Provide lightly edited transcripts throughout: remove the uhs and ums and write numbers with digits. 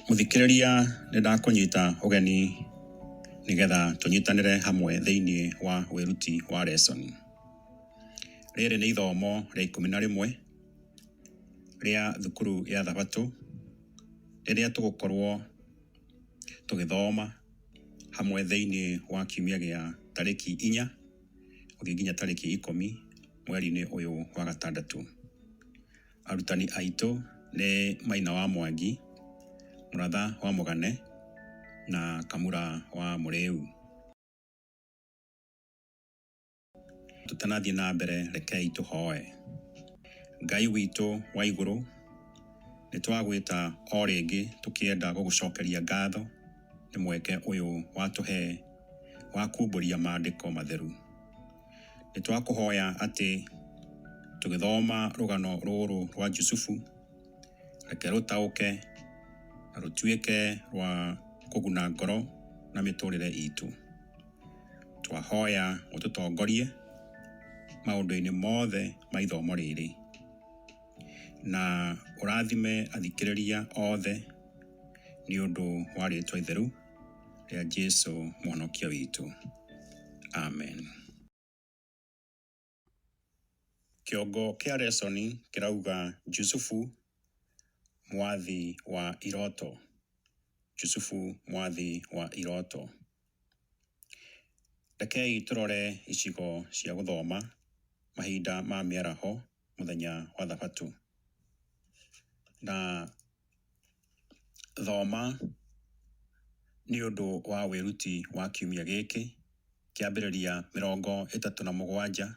Muthikiriria nĩ ndakunyita ũgeni nigetha tũnyitanĩre hamwe thĩinĩ wa wĩruti wa lesson. Rĩrĩ nĩ ithomo rĩa 11 rĩa thukuru ya Thabatũ rĩrĩa tũgũkorwo tũgĩthoma hamwe thĩinĩ wa kiumia gĩa tarĩki 4 gũthiĩ nginya tarĩki 10 mweri-inĩ ũyũ wa gatandatũ. Arutani aitũ nĩ Maina wa Mwangi, Mũratha wa Mũgane na Kamura wa Mũrĩu. Tũtanathiĩ na mbere, rekei tũhoe. Ngai witũ wa igũrũ, nĩ twagwĩta o rĩngĩ tũkĩenda gũgũcokeria ngatho nĩ mweke ũyũ watũhe wa kumbũria maandĩko matheru. Nĩ twakũhoya atĩ tũgĩthoma rũgano rũrũ rwa Jusufu, reke rũtaũke na rũtuĩke rwa kũguna ngoro na mĩtũrĩre itũ. Twahoya ũtũtongorie maũndũ-inĩ mothe ma ithomo rĩrĩ, na ũrathime athikĩrĩria othe nĩ ũndũ wa rĩĩtwa itheru rĩa Jesũ Mwonokia witũ. Amen. Kĩongo kĩa lesson kĩrauga Jusufu mwathi wa iroto. Jusufu mwathi wa iroto. Rekei tũrore icigo cia gũthoma mahinda ma mĩaraho mũthenya wa Thabatũ. Na thoma nĩ ũndũ wa wĩruti wa kiumia gĩkĩ kĩambĩrĩria 37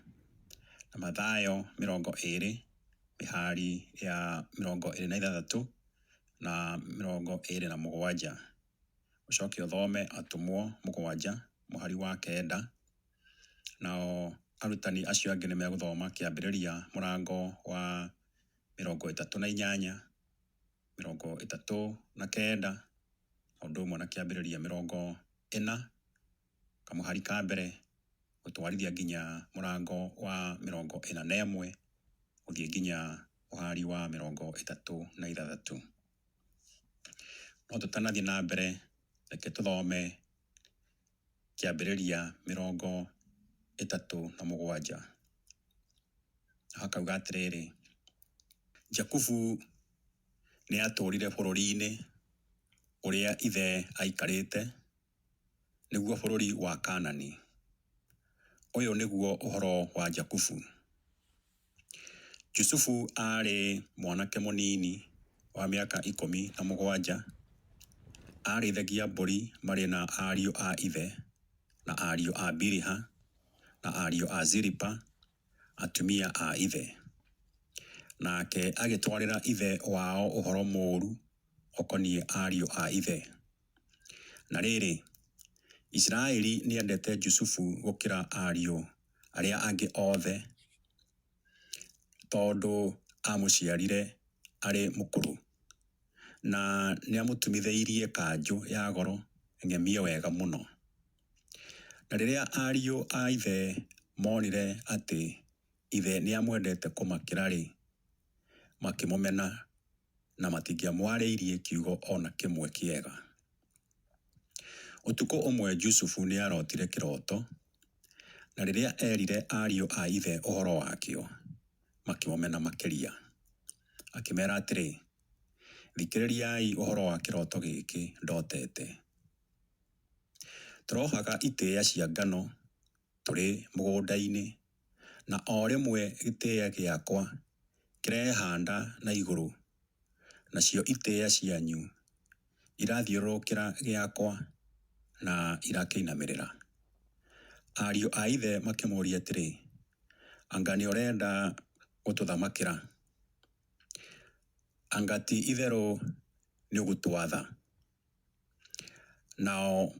na Mathayo 20, mĩhari ya 26 na 27. Ũcoke ũthome Atũmwo 7 mũhari wa 9, nao arutani acio angĩ nĩ megũthoma kĩambĩrĩria mũrango wa 38, 39, ũndũ ũmwe na kĩambĩrĩria 40, kamũhari ka mbere gũtwarithia nginya mũrango wa 41 gũthiĩ nginya mũhari wa 36. No tũtanathiĩ na mbere, reke tũthome kĩambĩrĩria 37. Hakauga atĩrĩrĩ: Jakubu nĩ atũũrire bũrũri-inĩ ũrĩa ithe aikarĩte, nĩguo bũrũri wa Kaanani. Ũyũ nĩguo ũhoro wa Jakubu. Jusufu aarĩ mwanake mũnini wa mĩaka 17. Aarĩithagia mbũri marĩ na ariũ a ithe na ariũ a Biliha na ariũ a Zilipa, atumia a ithe. Nake agĩtwarĩra ithe wao ũhoro mũũru ũkoniĩ ariũ a ithe. Na rĩrĩ, Isiraeli nĩendete Jusufu gũkĩra ariũ arĩa angĩ othe, tondũ amũciarire arĩ mũkũrũ, na nĩamũtumithĩirie kanjũ ya goro ng'emie wega mũno. Na rĩrĩa ariũ a ithe monire atĩ ithe nĩamwendete kũmakĩra-rĩ, makĩmũmena na matingĩamwarĩirie kiugo ona kĩmwe kĩega. Ũtukũ ũmwe Jusufu nĩarotire kĩroto, na rĩrĩa erire ariũ a ithe ũhoro wakĩo, makĩmũmena makĩria. Akĩmera atĩrĩ, thikĩrĩriai ũhoro wa kĩroto gĩkĩ ndotete. Tũrohaga itĩĩa cia ngano tũrĩ mũgũnda-inĩ, na o rĩmwe gĩtĩĩa gĩakwa kĩrehaanda na igũrũ, nacio itĩĩa cianyu irathiũrũrũkĩra gĩakwa na irakĩinamĩrĩra. Ariũ a ithe makĩmũũria atĩrĩ, anga nĩ ũrenda gũtũthamakĩra? Anga ti itherũ nĩ ũgũtwatha? Nao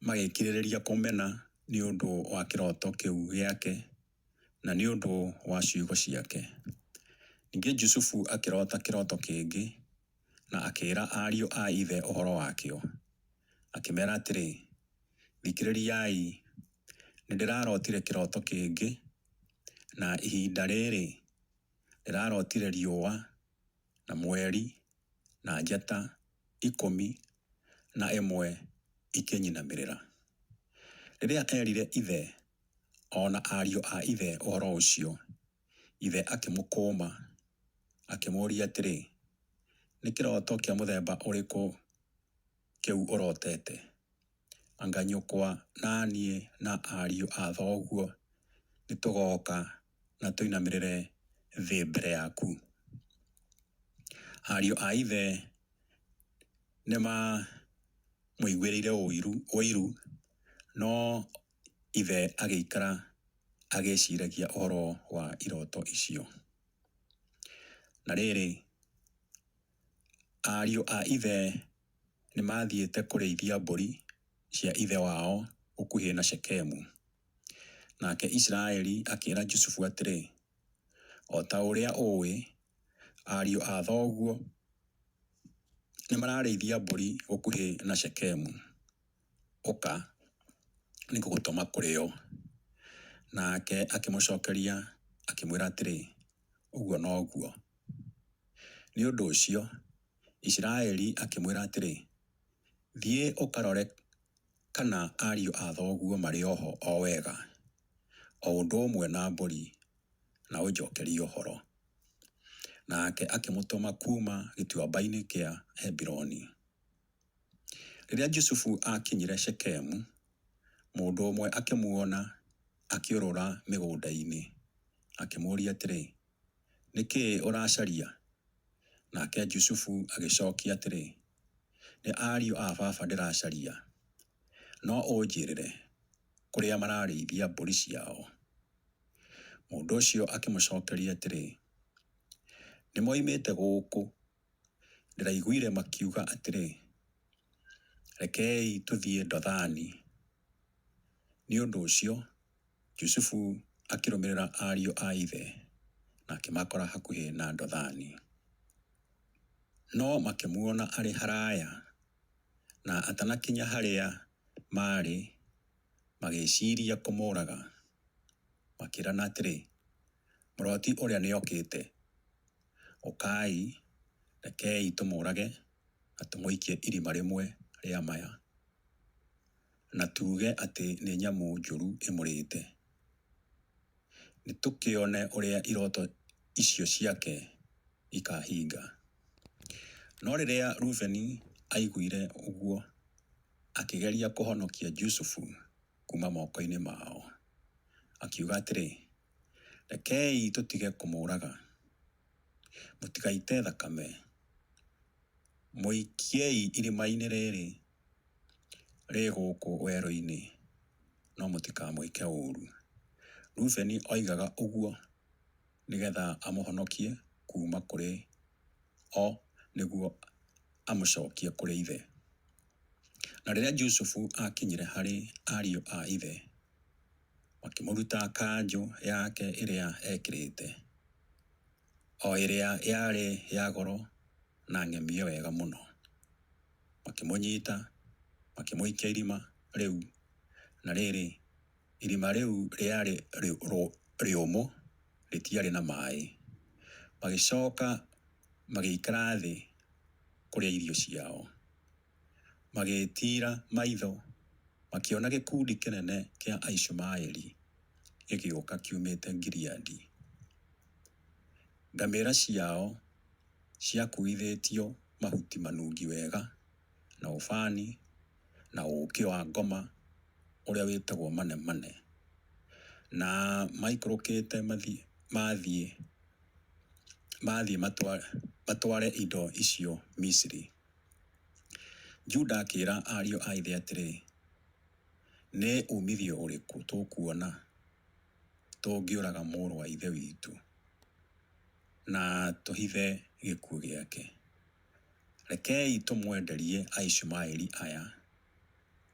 magĩkirĩrĩria kũmena nĩ ũndũ wa kĩroto kĩu gĩake na nĩ ũndũ wa ciugo ciake. Ningĩ Jusufu akĩrota kĩroto kĩngĩ na akĩĩra ariũ a ithe ũhoro wakĩo. Akĩmera atĩrĩ, thikĩrĩriai, nĩndĩrarotire kĩroto kĩngĩ, na ihinda rĩrĩ ndĩrarotire riũa na mweri na njata 11 ikĩnyinamĩrĩra. Rĩrĩa erire ithe ona ariũ a ithe ũhoro ũcio, ithe akĩmũkũma, akĩmũũria atĩrĩ, nĩ kĩroto kĩa mũthemba ũrĩkũ kĩu ũrotete? Anga nyũkwa na niĩ na ariũ a thoguo nĩ tũgoka na tũinamĩrĩre thĩ mbere yaku. Ariũ a ithe nĩ mamũiguĩrĩire ũiru, no ithe agĩikara agĩciragia ũhoro wa iroto icio. Na rĩrĩ, ariũ a ithe nĩ mathiĩte kũrĩithia mbũri cia ithe wao gũkuhĩ na Shekemu. Nake Isiraeli akĩĩra Jusufu atĩrĩ, o ta ũrĩa ũĩ, ariũ a thoguo nĩ mararĩithia mbũri gũkuhĩ na Shekemu. Ũka nĩ ngũgũtũma kũrĩ o. Nake akĩmũcokeria akĩmwĩra atĩrĩ, ũguo noguo. Nĩ ũndũ ũcio, Isiraeli akĩmwĩra atĩrĩ, thiĩ ũkarore kana ariũ a thoguo marĩ oho o wega, o ũndũ ũmwe na mbũri, na ũnjokerie ũhoro. Nake akĩmũtũma kuuma gĩtuamba-inĩ kĩa Hebironi. Rĩrĩa Jusufu akinyire Shekemu, mũndũ ũmwe akĩmuona akĩũrũra mĩgũnda-inĩ, akĩmũũria atĩrĩ, nĩ kĩĩ ũracaria? Nake Jusufu agĩcokia atĩrĩ, nĩ ariũ a baba ndĩracaria, no ũnjĩrĩre kũrĩa mararĩithia mbũri ciao. Mũndũ ũcio akĩmũcokeria atĩrĩ, nĩ moimĩte gũkũ, ndĩraiguire makiuga atĩrĩ, rekei tũthiĩ Dothani. Nĩ ũndũ ũcio, Jusufu akĩrũmĩrĩra ariũ a ithe na akĩmakora hakuhĩ na Dothani. No makĩmuona arĩ haraya, na atanakinya harĩa marĩ, magĩciria kũmũũraga. Makĩrana atĩrĩ, mũroti ũrĩa nĩ okĩte. Ũkai, rekei tũmũũrage na tũmũikie irima rĩmwe rĩa maya, na tuge atĩ nĩ nyamũ njũru ĩmũrĩte. Nĩ tũkĩone ũrĩa iroto icio ciake ikahinga. No rĩrĩa Rubeni aiguire ũguo, akĩgeria kũhonokia Jusufu kuma moko-inĩ mao. Akiuga atĩrĩ, rekei tũtige kũmũũraga. Mũtigaite thakame. Mũikiei irima-inĩ rĩrĩ rĩ gũkũ werũ-inĩ, no mũtikamwĩke ũũru. Rubeni oigaga ũguo nĩgetha amũhonokie kuma kũrĩ o, nĩguo amũcokie kũrĩ ithe. Na rĩrĩa Jusufu akinyire harĩ ariũ a ithe, makĩmũruta kanjũ yake ĩrĩa ekĩrĩte, o ĩrĩa yarĩ ya goro na ng'emie wega mũno. Makĩmũnyita, makĩmũikia irima rĩu, na rĩrĩ, irima rĩu rĩarĩ rĩũmũ, rĩtiarĩ na maĩ. Magĩcoka magĩikara thĩ kũrĩa irio ciao. Magĩtiira maitho, makĩona gĩkundi kĩnene kĩa Aishumaeli gĩgĩũka kiumĩte Gileadi. Ngamĩra ciao ciakuithĩtio mahuti manungi wega, na ũbani, na ũũkĩ wa ngoma ũrĩa wĩtagwo manemane, na maikũrũkĩte mathiĩ matware indo icio Misiri. Juda akĩĩra ariũ a ithe atĩrĩ, nĩ umithio ũrĩkũ tũkuona tũngĩũraga mũrũ wa ithe witũ na tũhithe gĩkuũ gĩake? Rekei tũmwenderie Aishumaeli aya,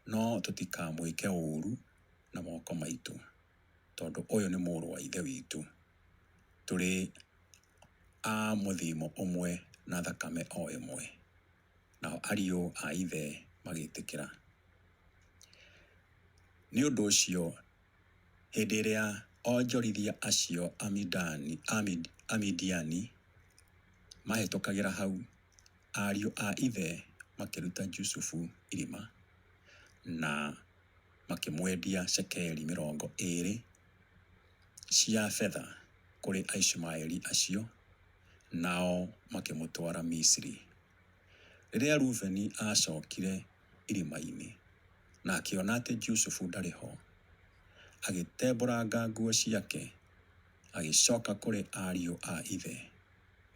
no tũtikamwĩke ũũru na moko maitũ, tondũ ũyũ nĩ mũrũ wa ithe witũ. Tũrĩ a mũthimo ũmwe na thakame o ĩmwe. Nao ariũ a ithe magĩtĩkĩra. Nĩ ũndũ ũcio, hĩndĩ ĩrĩa onjorithia acio Amidiani mahĩtũkagĩra hau, ariũ a ithe makĩruta Jusufu irima na makĩmwendia shekeli 20 cia betha kũrĩ Aishumaeli acio, nao makĩmũtwara Misiri. Rĩrĩa Rubeni acokire irima-inĩ na akĩona atĩ Jusufu ndarĩ ho, agĩtembũranga nguo ciake, agĩcoka kũrĩ ariũ a ithe,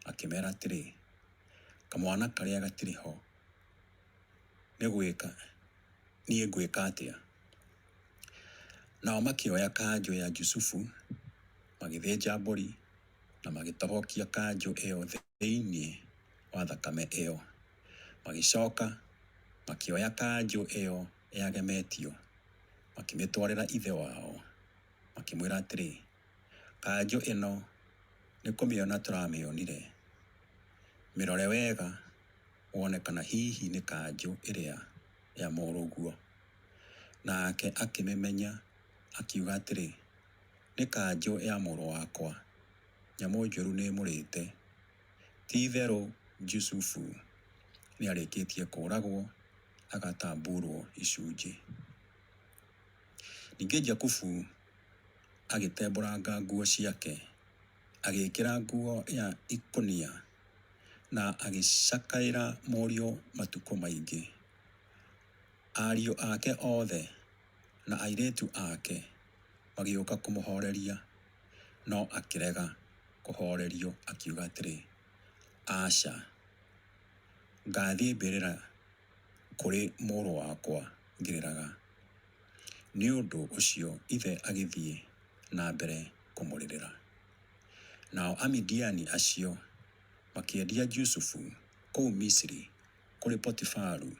akĩmera atĩrĩ, kamwana karĩa gatirĩ ho, niĩ ngwĩka atĩa? Nao makĩoya kanjũ ya Jusufu, magĩthĩnja mbũri na magĩtobokia kanjũ ĩyo thĩinĩ wa thakame ĩyo. Magĩcoka makĩoya kanjũ ĩyo yagemetio, makĩmĩtwarĩra ithe wao, makĩmwĩra atĩrĩ, kanjũ ĩno nĩ kũmĩona tũramĩonire, mĩrore wega wone kana hihi nĩ kanjũ ĩrĩa ya mũrũguo. Nake akĩmĩmenya, akiuga atĩrĩ, nĩ kanjũ ya mũrũ wakwa, nyamũ njũru nĩ mũrĩte, ti itherũ Jusufu nĩ arĩkĩtie kũragwo, agatamburwo icunjĩ. Ningĩ Jakubu agĩtembũranga nguo ciake, agĩkĩra nguo ya ikũnia na agĩcakaĩra mũriũ matukũ maingĩ. Ariũ ake othe na airĩtu ake magĩũka kũmũhoreria, no akĩrega kũhorerio, akiuga atĩrĩ, aca, ngathiĩ mbĩrĩra kũrĩ mũrũ wakwa ngĩrĩraga. Nĩ ũndũ ũcio ithe agĩthiĩ na mbere kũmũrĩrĩra. Nao Amidiani acio makĩendia Jusufu kũu Misiri kũrĩ Potifaru,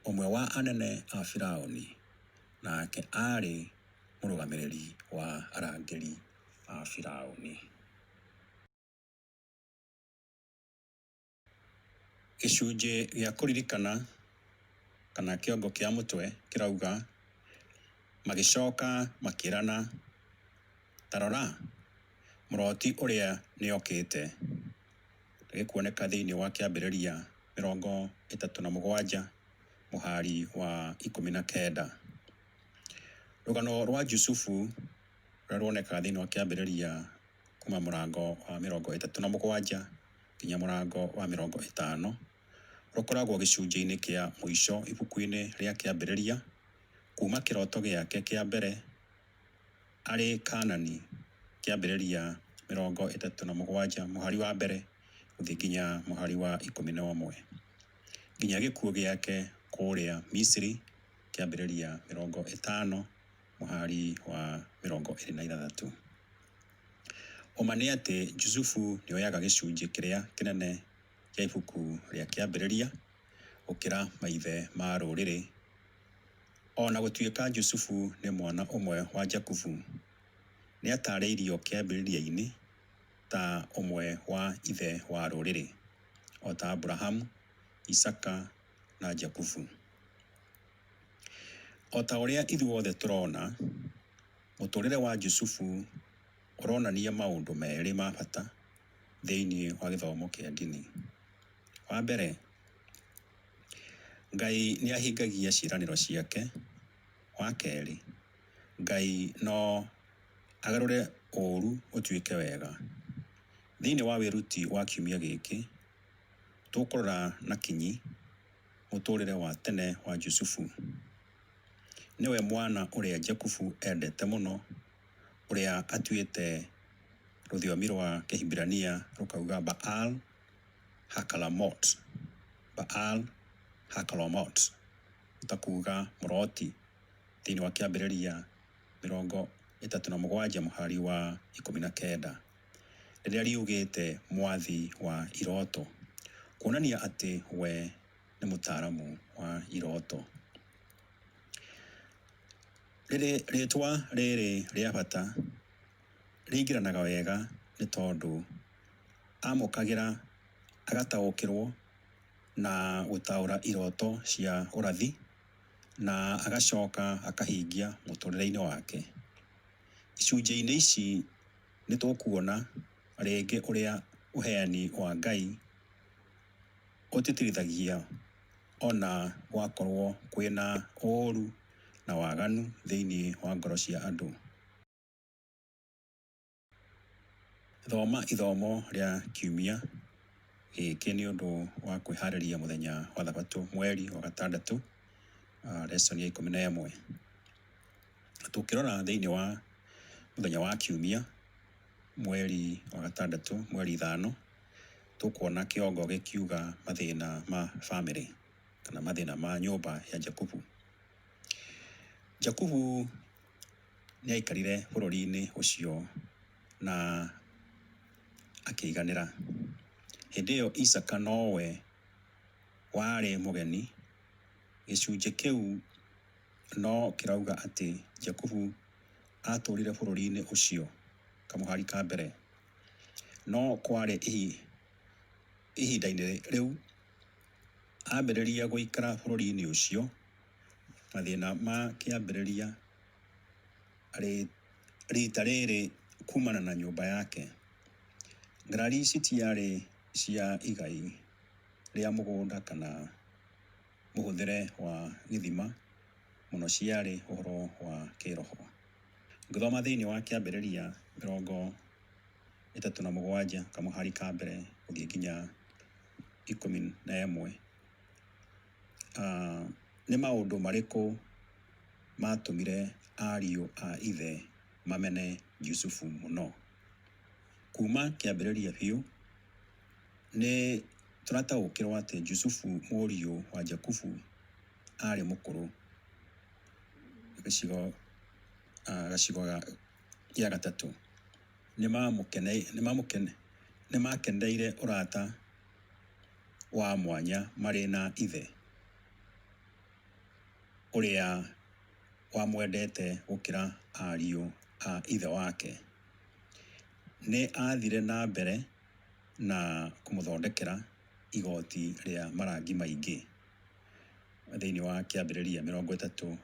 ũmwe wa anene a Firaũni, nake arĩ mũrũgamĩrĩri wa arangĩri a Firaũni. Gĩcunjĩ gĩa kũririkana kana kĩongo kĩa mũtwe kĩrauga, magĩcoka makĩrana, tarora, mũroti ũrĩa nĩokĩte. Gĩkuoneka thĩinĩ wa Kĩambĩrĩria 37 mũhari wa 19. Rũgano rwa Jusufu rũrĩa ruoneka thĩinĩ wa Kĩambĩrĩria kuma mũrango wa 37 nginya mũrango wa 50 rũkoragwo gĩcunjĩ-inĩ kĩa mũico ibuku-inĩ rĩa Kĩambĩrĩria, kuma kĩroto gĩake kĩa mbere arĩ Kanani, Kĩambĩrĩria 37 mũhari wa mbere gũthiĩ nginya mũhari wa 11, nginya gĩkuũ gĩake kũrĩa Misiri, Kĩambĩrĩria 50 mũhari wa 26. Ũma nĩ atĩ Jusufu nĩoyaga gĩcunjĩ kĩrĩa kĩnene kĩa ibuku rĩa Kĩambĩrĩria gũkĩra maithe ma rũrĩrĩ. Ona gũtuĩka Jusufu nĩ mwana ũmwe wa Jakubu, nĩ atarĩirio Kĩambĩrĩria-inĩ ta ũmwe wa ithe wa rũrĩrĩ, o ta Abrahamu, Isaka na Jakubu. O ta ũrĩa ithuothe tũrona, mũtũrĩre wa Jusufu ũronania maũndũ merĩ ma bata thĩinĩ wa gĩthomo kĩa ndini. Wa mbere, Ngai nĩ ahingagia ciĩranĩro ciake. Wa kerĩ, Ngai no agarũre ũũru ũtuĩke wega. Thĩinĩ wa wĩruti wa kiumia gĩkĩ, tũkũrora na kinyi mũtũrĩre wa tene wa Jusufu. Nĩwe mwana ũrĩa Jakubu endete mũno, ũrĩa atuĩte rũthiomi rwa Kĩhibirania rũkauga Baal Hakalamot. Baal Hakalamot utakuga mũroti thĩinĩ wa Kĩambĩrĩria 37 mũhari wa 19, rĩrĩa riugĩte mwathi wa iroto, kuonania atĩ we nĩ mũtaaramu wa iroto. Rĩtwa rĩrĩ rĩa bata rĩingĩranaga wega nĩ tondũ amũkagĩra, agataũkĩrwo na gũtaũra iroto cia ũrathi, na agacoka akahingia mũtũrĩre-inĩ wake. Icunjĩ-inĩ ici nĩ tũkuona rĩngĩ ũrĩa ũheani wa Ngai ũtĩtĩrithagia ona gwakorwo kwĩna ũũru na waganu thĩinĩ wa ngoro cia andũ. Thoma ithomo rĩa kiumia gĩkĩ nĩ ũndũ wa kwĩharĩria mũthenya wa Thabatũ mweri wa gatandatũ, lesson ya 11. Tũkĩrora thĩinĩ wa mũthenya wa kiumia mweri wa gatandatũ mweri 5, tũkuona kĩongo gĩkiuga mathĩna ma family kana mathĩna ma nyũmba ya Jakubu. Jakubu nĩ aikarire bũrũri-inĩ ũcio na akĩiganĩra. Hĩndĩ ĩyo Isaka nowe warĩ mũgeni. Gĩcunjĩ kĩu no kĩrauga atĩ Jakubu atũrire bũrũri-inĩ ũcio kamũhari ka mbere, no kwarĩ ihinda-inĩ rĩu ambĩrĩria gũikara bũrũri-inĩ ũcio. Mathĩna ma kĩambĩrĩria rita rĩrĩ kumana na nyũmba yake. Ngarari citiarĩ cia igai rĩa mũgũnda kana mũhũthĩre wa gĩthima, mũno ciarĩ ũhoro wa kĩroho. Ngĩthoma thĩinĩ wa kĩambĩrĩria 37 kamũhari ka mbere gũthiĩ nginya 11, nĩ maũndũ marĩkũ matũmire ariũ a ithe mamene Jusufu mũno? Kuma kĩambĩrĩria biũ nĩ tũrataũkĩrwo atĩ Jusufu mũriũ wa Jakubu arĩ mũkũrũ. Gacigo gĩa gatatũ nĩ makeneire ũrata wa mwanya marĩ na ithe ũrĩa wamwendete gũkĩra ariũ a ithe wake. Nĩ athire na mbere na kũmũthondekera igoti rĩa marangi maingĩ. Thĩinĩ wa kĩambĩrĩria 37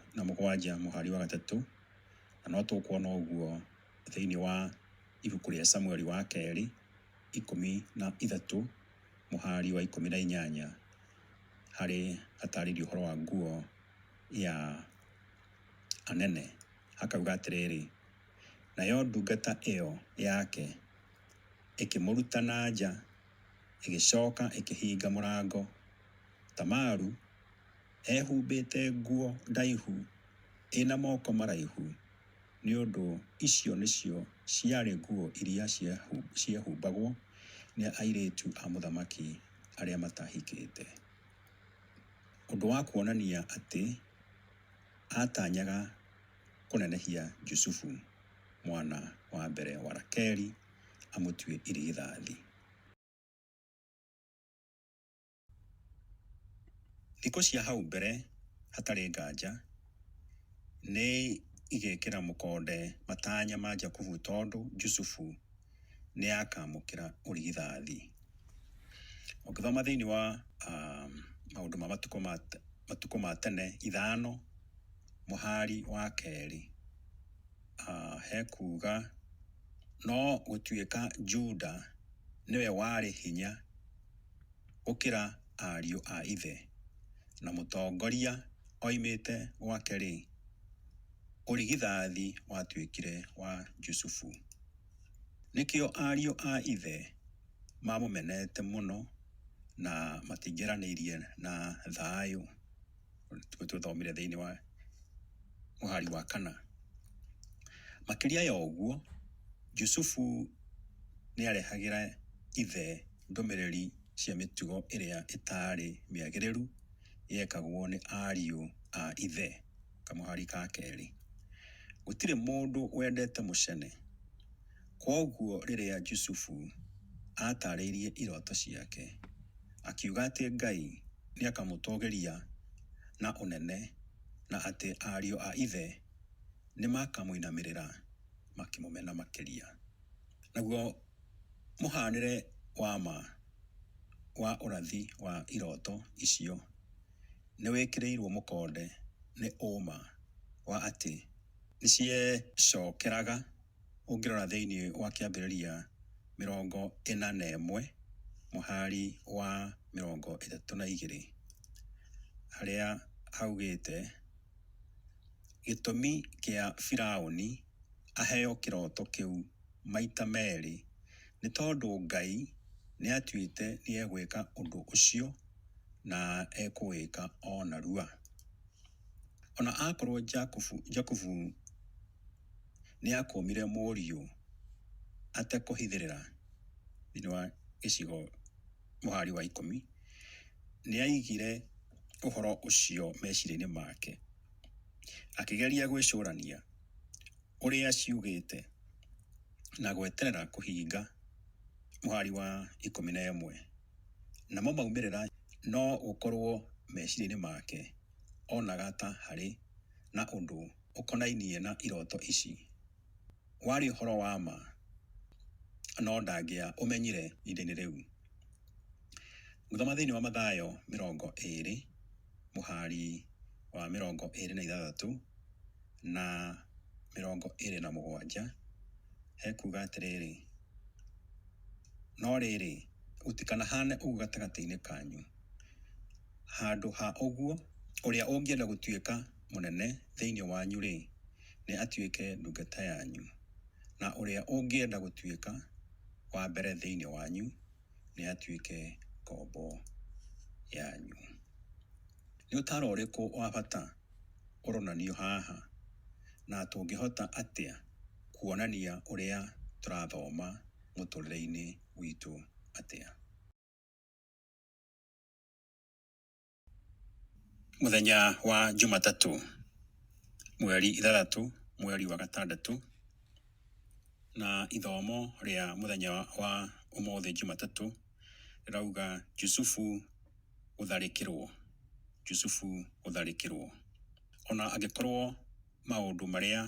mũhari wa gatatũ, na no tũkuona ũguo thĩinĩ wa ibuku rĩa Samueli wa kerĩ 13 mũhari wa 18, harĩ hatarĩrio ũhoro wa nguo ya anene. Hakauga atĩrĩrĩ, nayo ndungata ĩyo yake ĩkĩmũruta na nja, ĩgĩcoka ĩkĩhinga mũrango. Tamaru ehumbĩte nguo ndaihu ĩna moko maraihu, nĩ ũndũ icio nĩcio ciarĩ nguo iria ciehumbagwo nĩ airĩtu a mũthamaki arĩa matahikĩte. Ũndũ wa kuonania atĩ atanyaga kũnenehia Jusufu mwana wa mbere wa Rakeli amũtue irigithathi. Thikũ cia hau mbere hatarĩ nganja nĩ igĩkĩra mũkonde matanya ma Jakubu, tondũ Jusufu nĩ akamũkĩra ũrigithathi. Ũngĩthoma thĩinĩ wa maũndũ ma matukũ ma tene 5 mũhari wa kerĩ, hekuga no gũtuĩka Juda nĩwe warĩ hinya gũkĩra ariũ a ithe, na mũtongoria oimĩte gwake rĩ, ũrigithathi watuĩkire wa Jusufu. Nĩkĩo ariũ a ithe mamũmenete mũno na matingĩranĩirie na thayũ. Tũthomire thĩinĩ wa mũhari wa 4. Makĩria ya ũguo, Jusufu nĩ arehagĩra ithe ndũmĩrĩri cia mĩtugo ĩrĩa ĩtarĩ mĩagĩrĩru yekagwo nĩ ariũ a ithe. Kamũhari ka kerĩ, gũtirĩ mũndũ wendete mũcene. Kwoguo rĩrĩa Jusufu atarĩirie iroto ciake, akiuga atĩ Ngai nĩ akamũtũgĩria na ũnene, na atĩ ariũ a ithe nĩ makamũinamĩrĩra makĩmũmena makĩria. Naguo mũhanĩre wa ũrathi wa iroto icio nĩ wĩkĩrĩirwo mũkonde nĩ ũma wa atĩ nĩ ciecokeraga. Ũngĩrora thĩinĩ wa kĩambĩrĩria 41 mũhari wa 32, haria haugĩte gĩtũmi kĩa Firaũni aheo kĩroto kĩu maita merĩ nĩ tondũ Ngai nĩ atuĩte nĩ egwĩka ũndũ ũcio na ekũwĩka o narua. Ona akorwo Jakubu nĩ akũmire mũriũ atekũhithĩrĩra thĩinĩ wa gĩcigo mũhari wa 10, nĩ aigire ũhoro ũcio meciria-inĩ make, akĩgeria gwĩcũrania ũrĩa ciugĩte na gweterera kũhinga mũhari wa 11. Namo maumĩrĩra no gũkorwo meciria-inĩ make onaga ta harĩ na ũndũ ũkonainie na iroto ici warĩ ũhoro wa ma, no ndangĩa ũmenyire ihinda-inĩ rĩu. Gũthoma thĩinĩ wa Mathayo 20 mũhari wa 26 na 27 hekuga atĩrĩrĩ, no rĩrĩ gũtikanahane ũguo gatagatĩ-inĩ kanyu. Handũ ha ũguo, ũrĩa ũngĩenda gũtuĩka mũnene thĩinĩ wanyu-rĩ, nĩ atuĩke ndungata yanyu, na ũrĩa ũngĩenda gũtuĩka wa mbere thĩinĩ wanyu nĩ atuĩke ngombo yanyu. Nĩ ũtaaro ũrĩkũ wa bata ũronanio haha, na tũngĩhota atĩa kuonania ũrĩa tũrathoma mũtũrĩre-inĩ witũ atĩa? Mũthenya wa Jumatatũ, mweri 6 mweri wa 6, na ithomo rĩa mũthenya wa ũmũthĩ Jumatatũ rĩrauga Jusufu gũtharĩkĩrwo. Jusufu gũtharĩkĩrwo. Ona angĩkorwo maũndũ marĩa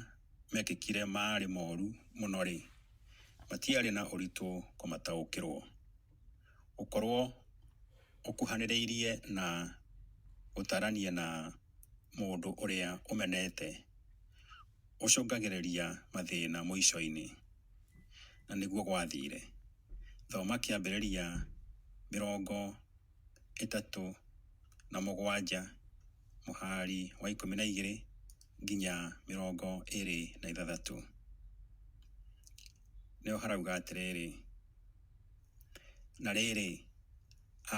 mekĩkire marĩ moru mũno-rĩ, matiarĩ na ũritũ kũmataũkĩrwo. Gũkorwo ũkuhanĩrĩirie na gũtarania na mũndũ ũrĩa ũmenete ũcũngagĩrĩria mathĩna mũico-inĩ, na nĩguo gwathire. Thoma kĩambĩrĩria 37 mũhari wa 12 nginya 26. Nĩho harauga atĩrĩrĩ, na rĩrĩ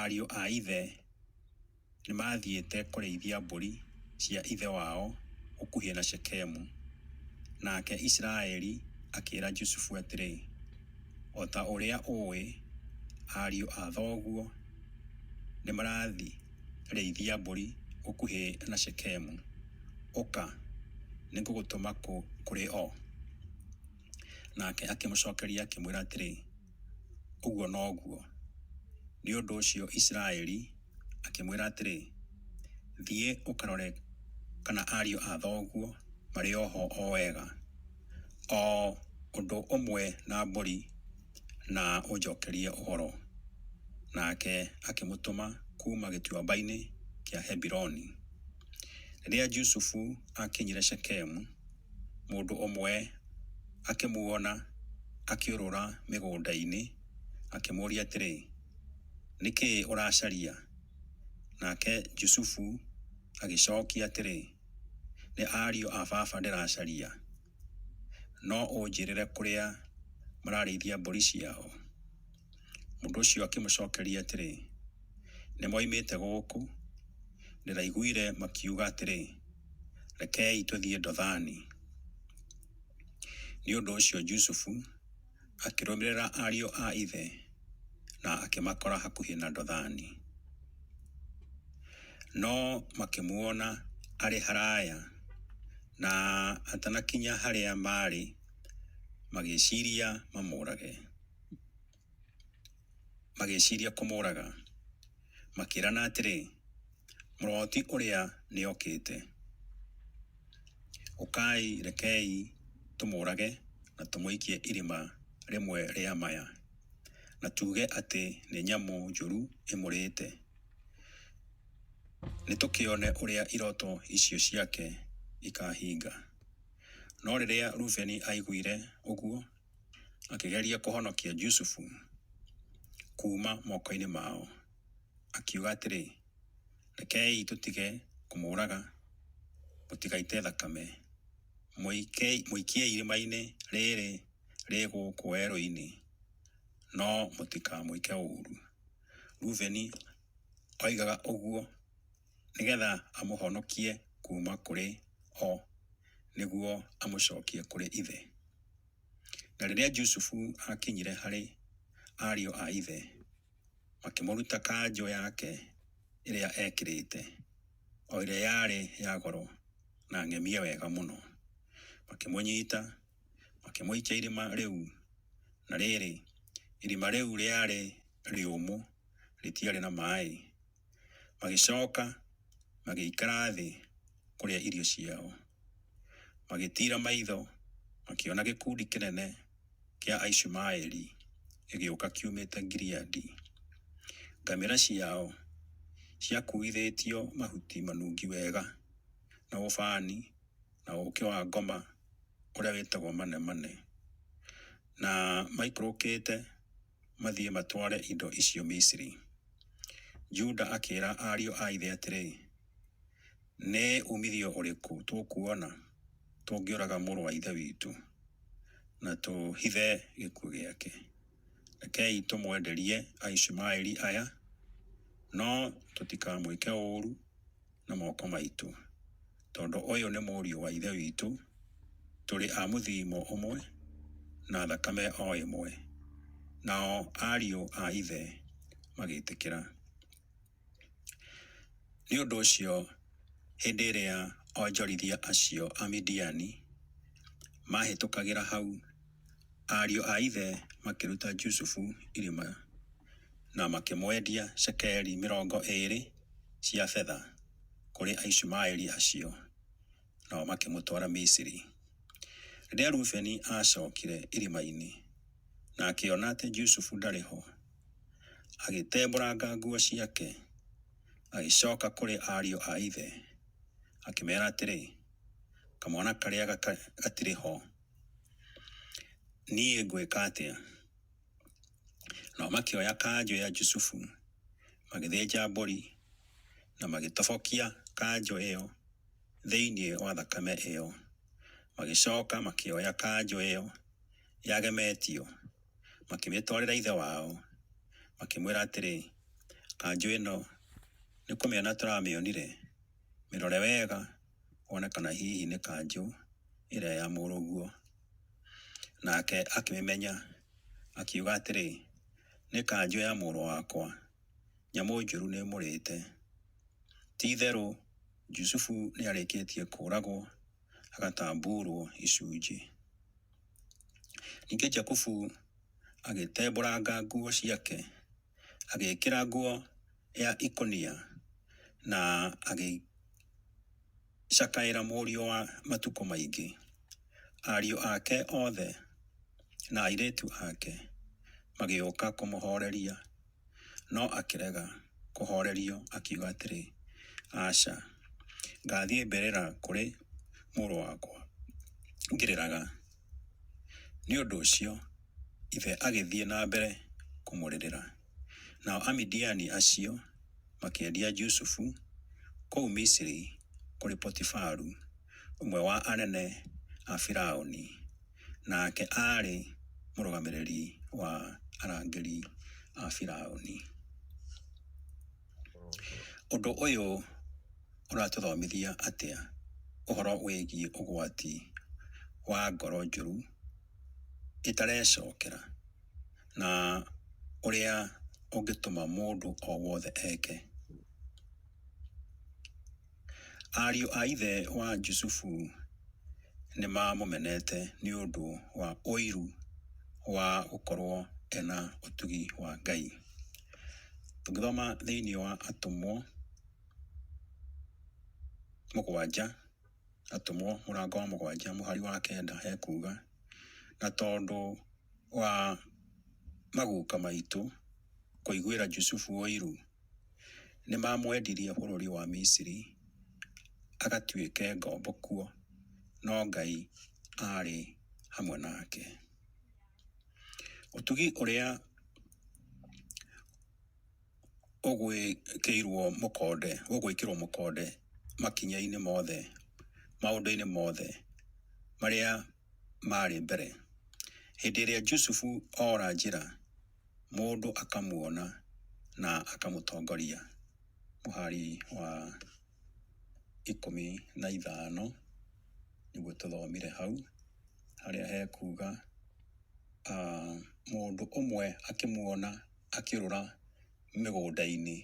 ariũ a ithe nĩ mathiĩte kũrĩithia mbũri cia ithe wao gũkuhĩ na Shekemu. Nake Isiraeli akĩĩra Jusufu atĩrĩ, o ta ũrĩa ũĩ, ariũ a thoguo nĩ marathi rĩithia mbũri gũkuhĩ na Shekemu. Ũka, nĩ ngũgũtũma kũrĩ o. Nake akĩmũcokeria akĩmwĩra atĩrĩ, ũguo noguo. Nĩ ũndũ ũcio Isiraeli akĩmwĩra atĩrĩ, thiĩ ũkarore kana ariũ a thoguo marĩ oho o wega, o ũndũ ũmwe na mbũri, na ũnjokerie ũhoro. Nake akĩmũtũma kuma gĩtuamba-inĩ kĩa Hebironi. Rĩrĩa Jusufu akinyire Shekemu, mũndũ ũmwe akĩmuona akĩũrũra mĩgũnda-inĩ, akĩmũũria atĩrĩ, nĩkĩĩ ũracaria? Nake Jusufu agĩcokia atĩrĩ, nĩ ariũ a baba ndĩracaria, no ũnjĩrĩre kũrĩa mararĩithia mbũri ciao. Mũndũ ũcio akĩmũcokeria atĩrĩ, nĩ moimĩte gũkũ, ndĩraiguire makiuga atĩrĩ, rekei tũthiĩ Dothani. Nĩ ũndũ ũcio Jusufu akĩrũmĩrĩra ariũ a ithe na akĩmakora hakuhĩ na Dothani. No makĩmuona arĩ haraya na atanakinya harĩa marĩ, magĩciria mamũrage. Magĩciria kũmũraga. Makĩrana atĩrĩ, mũroti ũrĩa nĩ okĩte. Ũkai, rekei tũmũrage na tũmũikie irima rĩmwe rĩa maya, na tuge atĩ nĩ nyamũ njũru ĩmũrĩte. Nĩtũkĩone ũrĩa iroto icio ciake ikahinga. No rĩrĩa Rubeni aiguire ũguo, akĩgeria kũhonokia Jusufu kuma moko-inĩ mao, akiuga atĩrĩ, rekei tutige kumuraga, mutigaite thakame, muikie irima-ini riri ri guku werũ-ini, no mutikamwike ũru. Rubeni oigaga ũguo nigetha amũhonokie kuma kũrĩ o, nĩguo amũcokie kũrĩ ithe. Na rĩrĩa Jusufu akinyire harĩ ariũ a ithe, makĩmũruta kanjũ yake ĩrĩa ekĩrĩte, o ĩrĩa yarĩ ya goro na ng'emie wega mũno. Makĩmũnyita, makĩmũikia irima rĩu, na rĩrĩ, irima rĩu rĩarĩ rĩũmũ, rĩtiarĩ na maĩ. Magĩcoka, magĩikara thĩ kũrĩa irio ciao. Magĩtira maitho, makĩona gĩkundi kĩnene kĩa Aishumaeli gĩgĩũka kiumĩte Gileadi. Ngamĩra ciao ciakuithĩtio mahuti manungi wega, na ũbani, na ũũkĩ wa ngoma ũrĩa wĩtagwo manemane. Na maikũrũkĩte mathiĩ matware indo icio Misiri. Juda akĩĩra ariũ a ithe atĩrĩ, nĩ umithio ũrĩkũ tũkuona tũngĩũraga mũrũ wa ithe witũ na tũhithe gĩkuũ gĩake? Rekei tũmwenderie Aishumaeli aya, no tũtikamwĩke ũũru na moko maitũ, tondũ ũyũ nĩ mũriũ wa ithe witũ, tũrĩ a mũthimo ũmwe na thakame o ĩmwe. Nao ariũ a ithe magĩtĩkĩra. Nĩ ũndũ ũcio, hĩndĩ ĩrĩa onjorithia acio a Midiani mahĩtũkagĩra hau, ariũ a ithe makĩruta Jusufu irima na makĩmwendia cekeri 20 cia betha kũrĩ Aishumaeli acio, nao makĩmũtwara Misiri. Rĩrĩa Rubeni acokire irima-inĩ na akĩona atĩ Jusufu ndarĩ ho, agĩtembũranga nguo ciake, agĩcoka kũrĩ ariũ a ithe, akĩmeera atĩrĩ, kamwana karĩa gatirĩ ho, niĩ ngwĩka atĩa? Nao makĩoya kanjũ ya Jusufu, magĩthĩnja mbũri, na magĩtobokia kanjũ ĩyo thĩinĩ wa thakame ĩyo. Magĩcoka makĩoya kanjũ ĩyo yagemetio, makĩmĩtwarĩra ithe wao, makĩmwĩra atĩrĩ, kanjũ ĩno nĩ kũmĩona tũramĩonire, mĩrore wega wone kana hihi nĩ kanjũ ĩrĩa ya mũrũguo. Nake akĩmĩmenya, akiuga atĩrĩ, nĩ kanjũ ya mũrũ wakwa, nyamũ njũru nĩ mũrĩte. Ti-itherũ Jusufu nĩ arĩkĩtie kũũragwo, agatambuurwo icunjĩ. Ningĩ Jakubu agĩtembũranga nguo ciake, agĩĩkĩra nguo ya ikũnia, na agĩcakaĩra mũriũ wa matukũ maingĩ. Ariũ ake othe na airĩtu ake magĩũka kũmũhoreria, no akĩrega kũhorerio, akiuga atĩrĩ, aca, ngathiĩ mbĩrĩra kũrĩ mũrũ wakwa ngĩrĩraga. Nĩ ũndũ ũcio, ithe agĩthiĩ na mbere kũmũrĩrĩra. Nao Amidiani acio makĩendia Jusufu kũu Misiri kũrĩ Potifaru, ũmwe wa anene a Firaũni, nake aarĩ mũrũgamĩrĩri wa arangĩri a Firaũni. Ũndũ ũyũ ũratũthomithia atĩa ũhoro wĩgiĩ ũgwati wa ngoro njũru ĩtarecokera, na ũrĩa ũngĩtũma mũndũ o wothe eke. Ariũ a ithe wa Jusufu nĩ mamũmenete nĩ ũndũ wa ũiru wa gũkorwo ena ũtugi wa Ngai. Tũngĩthoma thĩinĩ wa Atũmwo 7, Atũmwo mũrango wa 7 mũhari wa 9 hekuga, na tondũ wa maguka maitũ kũiguĩra Jusufu ũiru, nĩ mamwendirie bũrũri wa Misiri agatuĩke ngombo kuo, no Ngai aarĩ hamwe nake. Ũtugi ũrĩa ũgwĩkĩrwo mũkonde makinya-inĩ mothe, maũndũ-inĩ mothe marĩa marĩ mbere. Hĩndĩ ĩrĩa Jusufu ora njĩra, mũndũ akamuona na akamũtongoria. Mũhari wa 15 nĩguo tũthomire hau, harĩa hekuga mũndũ ũmwe akĩmuona akĩrũra mĩgũnda-inĩ,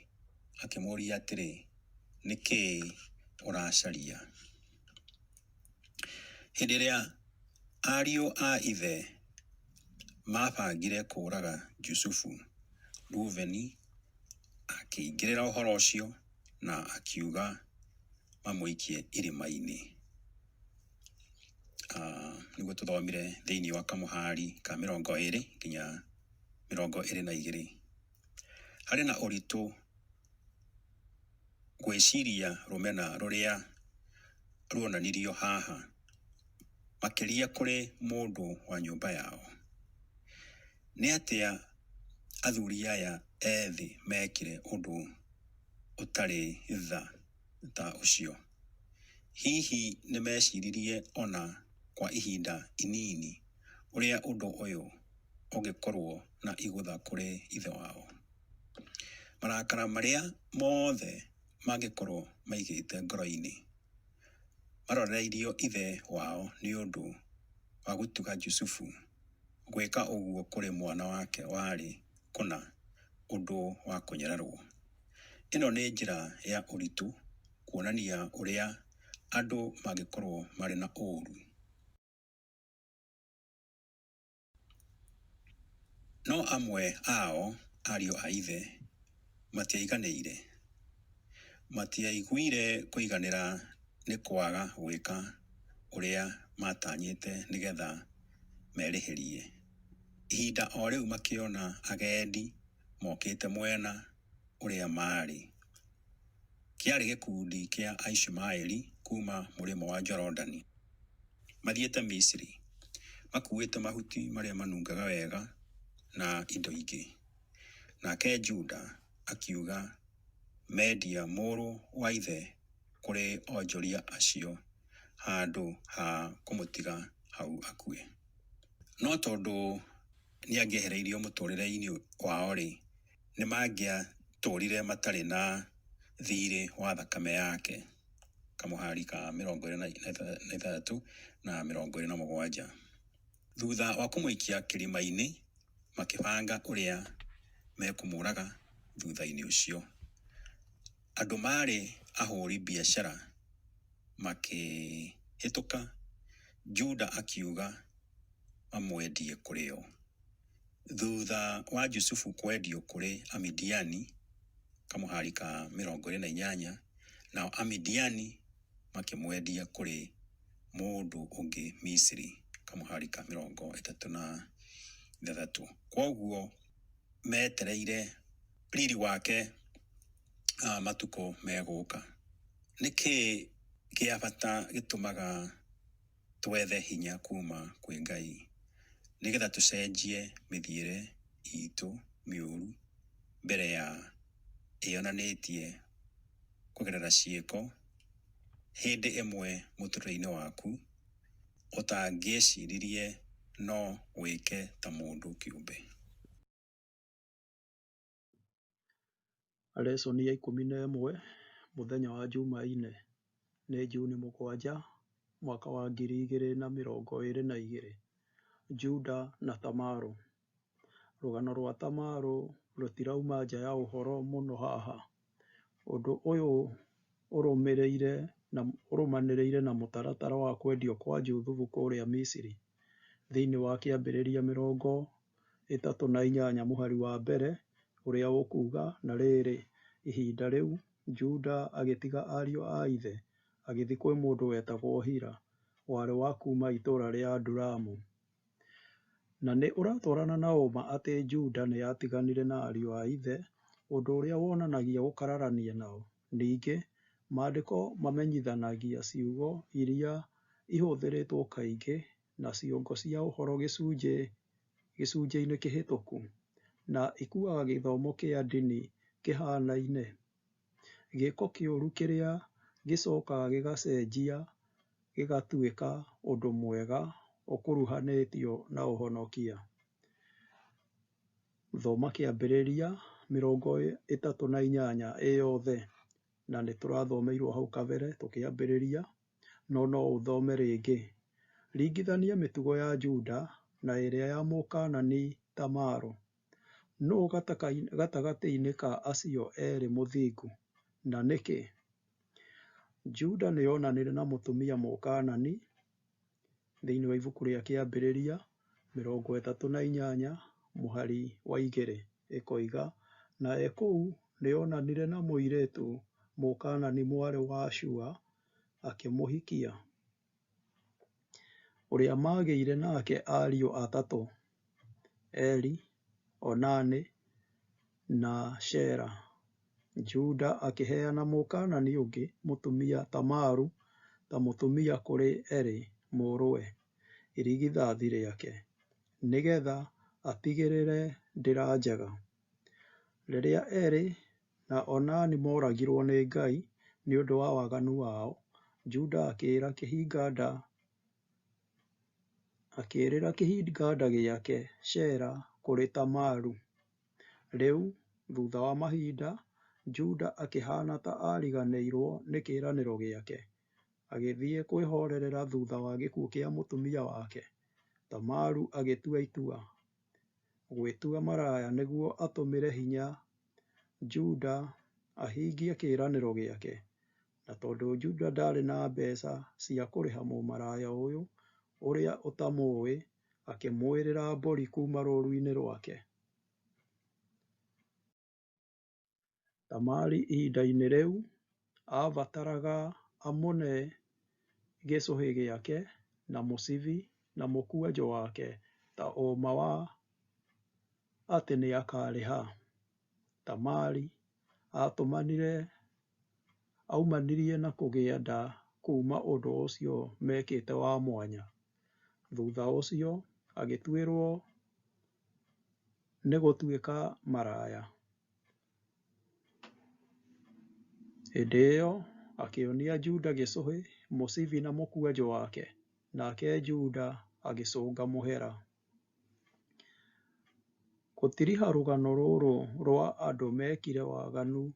akĩmũria atĩrĩ, nĩkĩĩ ũracaria? Hĩndĩ ĩrĩa ariũ a ithe mabangire kũraga Jusufu, Rubeni akĩingĩrĩra ũhoro ũcio na akiuga mamũikie irima-inĩ. Nĩguo tũthomire thĩinĩ wa kamũhari ka 20 nginya 22. Harĩ na ũritũ gwĩciria rũmena rũrĩa ruonanirio haha, makĩria kũrĩ mũndũ wa nyũmba yao. Nĩ atĩa athuri aya ethĩ mekire ũndũ ũtarĩ tha ta ũcio? Hihi nĩ meciririe ona kwa ihinda inini ũrĩa ũndũ ũyũ ũngĩkorwo na igũtha kũrĩ ithe wao? Marakara marĩa mothe mangĩkorwo maigĩte ngoro-inĩ maroreirio ithe wao nĩ ũndũ wa gũtuga Jusufu gwĩka ũguo kũrĩ mwana wake warĩ kũna, ũndũ wa kũnyararwo. Ĩno nĩ njĩra ya ũritũ kuonania ũrĩa andũ mangĩkorwo marĩ na ũru. No amwe ao, ariũ a ithe, matiaiguire kũiganĩra nĩ kwaga gwĩka ũrĩa matanyĩte nĩgetha merĩhĩrie. Ihinda o rĩu makĩona agendi mokĩte mwena ũrĩa marĩ. Kĩarĩ gĩkundi kĩa Aishumaeli kuma mũrĩmo wa Jorodani, mathiĩte Misiri, makuĩte mahuti marĩa manungaga wega na indo ingĩ. Nake Juda akiuga mendia mũrũ wa ithe kũrĩ onjoria acio handũ ha kũmũtiga hau akue. No tondũ nĩangĩehereirio mũtũrĩre-inĩ wao-rĩ, nĩ mangĩatũrire matarĩ na thirĩ wa thakame yake. Kamũhari ka 23 na 27. Thutha wa kũmũikia kĩrima-inĩ, makĩbanga ũrĩa mekũmũraga thutha-inĩ ũcio. Andũ marĩ ahũri biacara makĩhĩtũka, Juda akiuga mamwendie kũrĩ o. Thutha wa Jusufu kwendio kũrĩ Amidiani, kamũhari ka 28, nao Amidiani makĩmwendia kũrĩ mũndũ ũngĩ Misiri, kamũhari ka 33. Kwoguo metereire riri wake matukũ megũka. Nĩkĩĩ gĩa bata gĩtũmaga twethe hinya kuma kwĩ Ngai nĩgetha tũcenjie mĩthiĩre itũ mĩũru mbere ya ĩonanĩtie kũgerera ciĩko hĩndĩ ĩmwe mũtũrĩre-inĩ waku ũtangĩeciririe no wĩke ta mũndũ kĩũmbe? Lesoni ya 11 mũthenya wa Jumaine nĩ Juni 7 mwaka wa 2022. Juda na Tamaru. Rũgano rwa Tamaru rũtirauma nja ya ũhoro mũno haha. Ũndũ ũyũ ũrũmanĩrĩire na mũtaratara wa kwendio kwa Juthufu kũrĩa Misiri. Thĩinĩ wa kĩambĩrĩria 38 mũhari wa mbere, ũrĩa ũkuga na rĩrĩ, ihinda rĩu Juda agĩtiga ariũ a ithe, agĩthiĩ kwĩ mũndũ wetagwo Hira, warĩ wa kuma itũũra rĩa Adulamu. Na nĩ ũratwarana na ũma atĩ Juda nĩ yatiganire na ariũ a ithe, ũndũ ũrĩa wonanagia gũkararania nao. Ningĩ, maandĩko mamenyithanagia ciugo iria ihũthĩrĩtwo kaingĩ na ciongo cia ũhoro gĩcunjĩ-inĩ kĩhĩtũku, na ikuaga gĩthomo kĩa ndini kĩhanaine. Gĩko kĩũru kĩrĩa gĩcokaga gĩgacenjia gĩgatuĩka ũndũ mwega ũkuruhanĩtio na ũhonokia. Thoma kĩambĩrĩria 38 ĩyothe, na nĩ tũrathomeirwo hau kabere tũkĩambĩrĩria, no ũthome rĩngĩ. Ringithania mĩtugo ya Juda na ĩrĩa ya Mũkaanani Tamaru. Nũũ gatagatĩ-inĩ ka acio erĩ mũthingu, na nĩkĩ? Juda nĩonanire na mũtumia Mũkaanani thĩinĩ wa ibuku rĩa kĩambĩrĩria 38 mũhari wa 2 ĩkoiga, na kũu nĩonanire na mũirĩtu Mũkaanani mwarĩ wa Shua akĩmũhikia, ũrĩa magĩire nake ariũ atatũ, Eri, Onani na Shera. Juda akĩheana Mũkaanani ũngĩ mũtumia Tamaru ta mũtumia kũrĩ Eri mũrũwe, irigithathi rĩake, nĩgetha atigĩrĩre ndĩra njega. Rĩrĩa Eri na Onani moragirwo nĩ Ngai nĩ ũndũ wa waganu wao, Juda akĩĩrĩra kĩhinga-nda gĩake Shera kũrĩ Tamaru. Rĩu thutha wa mahinda, Juda akĩhana ta ariganĩirwo nĩ kĩĩranĩro gĩake, agĩthiĩ kwĩhorerera thutha wa gĩkuũ kĩa mũtumia wake. Tamaru agĩtua itua gwĩtua maraya nĩguo atũmĩre hinya Juda ahingie kĩĩranĩro gĩake, na tondũ Juda ndarĩ na mbeca cia kũrĩha mũmaraya ũyũ ũrĩa ũtamũĩ, akĩmwĩrĩra mbũri kuuma rũũru-inĩ rwake. Tamari ihinda-inĩ rĩu aabataraga amũne gĩcũhĩ gĩake na mũcibi na mũkwanjũ wake ta ũma wa atĩ nĩ akarĩha. Tamari aumanirie na kũgĩa nda kuuma ũndũ ũcio mekĩte wa mwanya. Thutha ũcio agĩtuĩrwo nĩ gũtuĩka maraya. Hĩndĩ ĩyo akĩonia Juda gĩcũhĩ, mũcibi na mũkwanjũ wake, nake Juda agĩcũnga mũhera. Gũtiriha rũgano rũrũ rwa andũ mekire waganu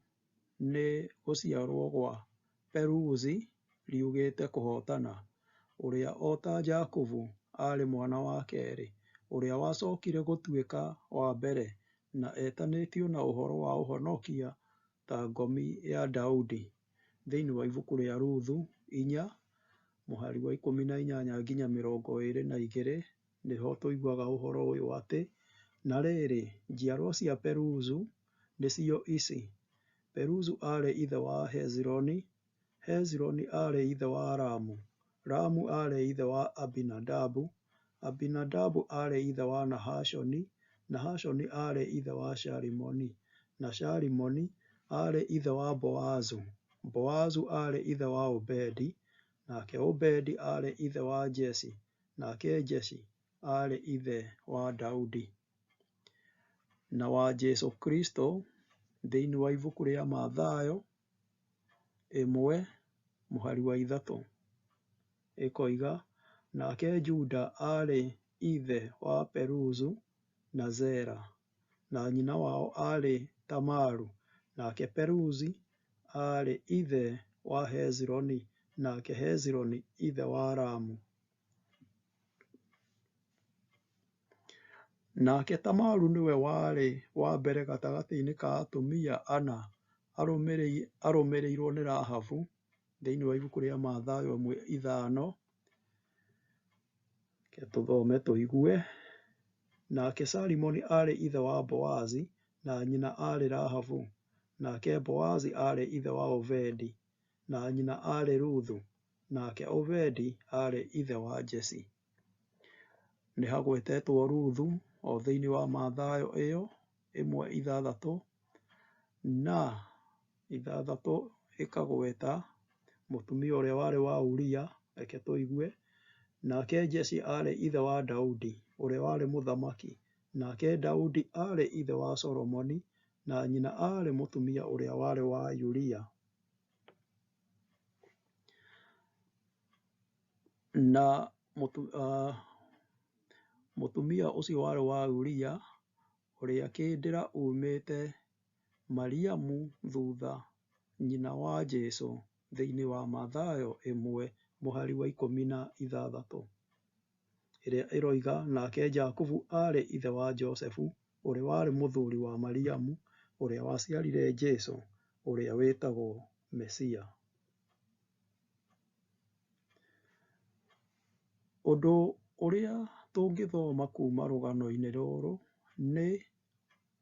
nĩ gũciarwo gwa Peruzi riugĩte kũhotana, ũrĩa o ta Jakubu aarĩ mwana wa kerĩ, ũrĩa wacokire gũtuĩka wa mbere na etanĩtio na ũhoro wa ũhonokia ta ngomi ya Daudi. Thĩinĩ wa ibuku rĩa Ruthu 4 mũhari wa 18 nginya 22 nĩho tũiguaga ũhoro ũyũ atĩ, na rĩrĩ, njiarwa cia Peruzu nĩcio ici. Peruzu aarĩ ithe wa Hezironi, Hezironi aarĩ ithe wa Ramu, Ramu aarĩ ithe wa Abinadabu, Abinadabu aarĩ ithe wa Nahashoni, Nahashoni aarĩ ithe wa Shalimoni, na Shalimoni aarĩ ithe wa Boazu, Boazu aarĩ ithe wa Obedi, nake Obedi aarĩ ithe wa Jesi, nake Jesi aarĩ ithe wa Daudi na wa Jesũ Kristo. Thĩinĩ wa ibuku rĩa Mathayo 1 mũhari wa 3 ĩkoiga, nake Juda aarĩ ithe wa Peruzu na Zera, na nyina wao aarĩ Tamaru, nake Peruzi aarĩ ithe wa Hezironi, nake Hezironi ithe wa Ramu. Nake Tamaru nĩwe warĩ wa mbere gatagatĩ-inĩ ka atumia ana arũmĩrĩirwo nĩ Rahabu. Thĩinĩ wa ibuku rĩa Mathayo 1:5 tũthome tũigue. Nake Salimoni aarĩ ithe wa Boazi, na nyina aarĩ Rahabu, nake Boazi aarĩ ithe wa Obedi, na nyina aarĩ Ruthu, nake Obedi aarĩ ithe wa Jesi. Nĩ hagwetetwo Ruthu o thĩinĩ wa Mathayo ĩyo 1:6 na 6 ĩkagweta mũtumia ũrĩa warĩ wa Uria. Reke tũigue. Nake Jesi aarĩ ithe wa Daudi ũrĩa warĩ mũthamaki, nake Daudi aarĩ ithe wa Solomoni, na nyina arĩ mũtumia ũrĩa warĩ wa Uria. Na mũtumia ũcio warĩ wa Uria, ũrĩa kĩndĩra umĩte Mariamu thutha nyina wa Jesũ thĩinĩ wa Mathayo 1:16, ĩrĩa ĩroiga, nake Jakubu arĩ ithe wa Josefu, ũrĩa warĩ mũthuri wa Mariamu, ũrĩa waciarire Jesũ, ũrĩa wĩtagwo Mesia. Ũndũ ũrĩa tũngĩthoma kuma rũgano-inĩ rũrũ nĩ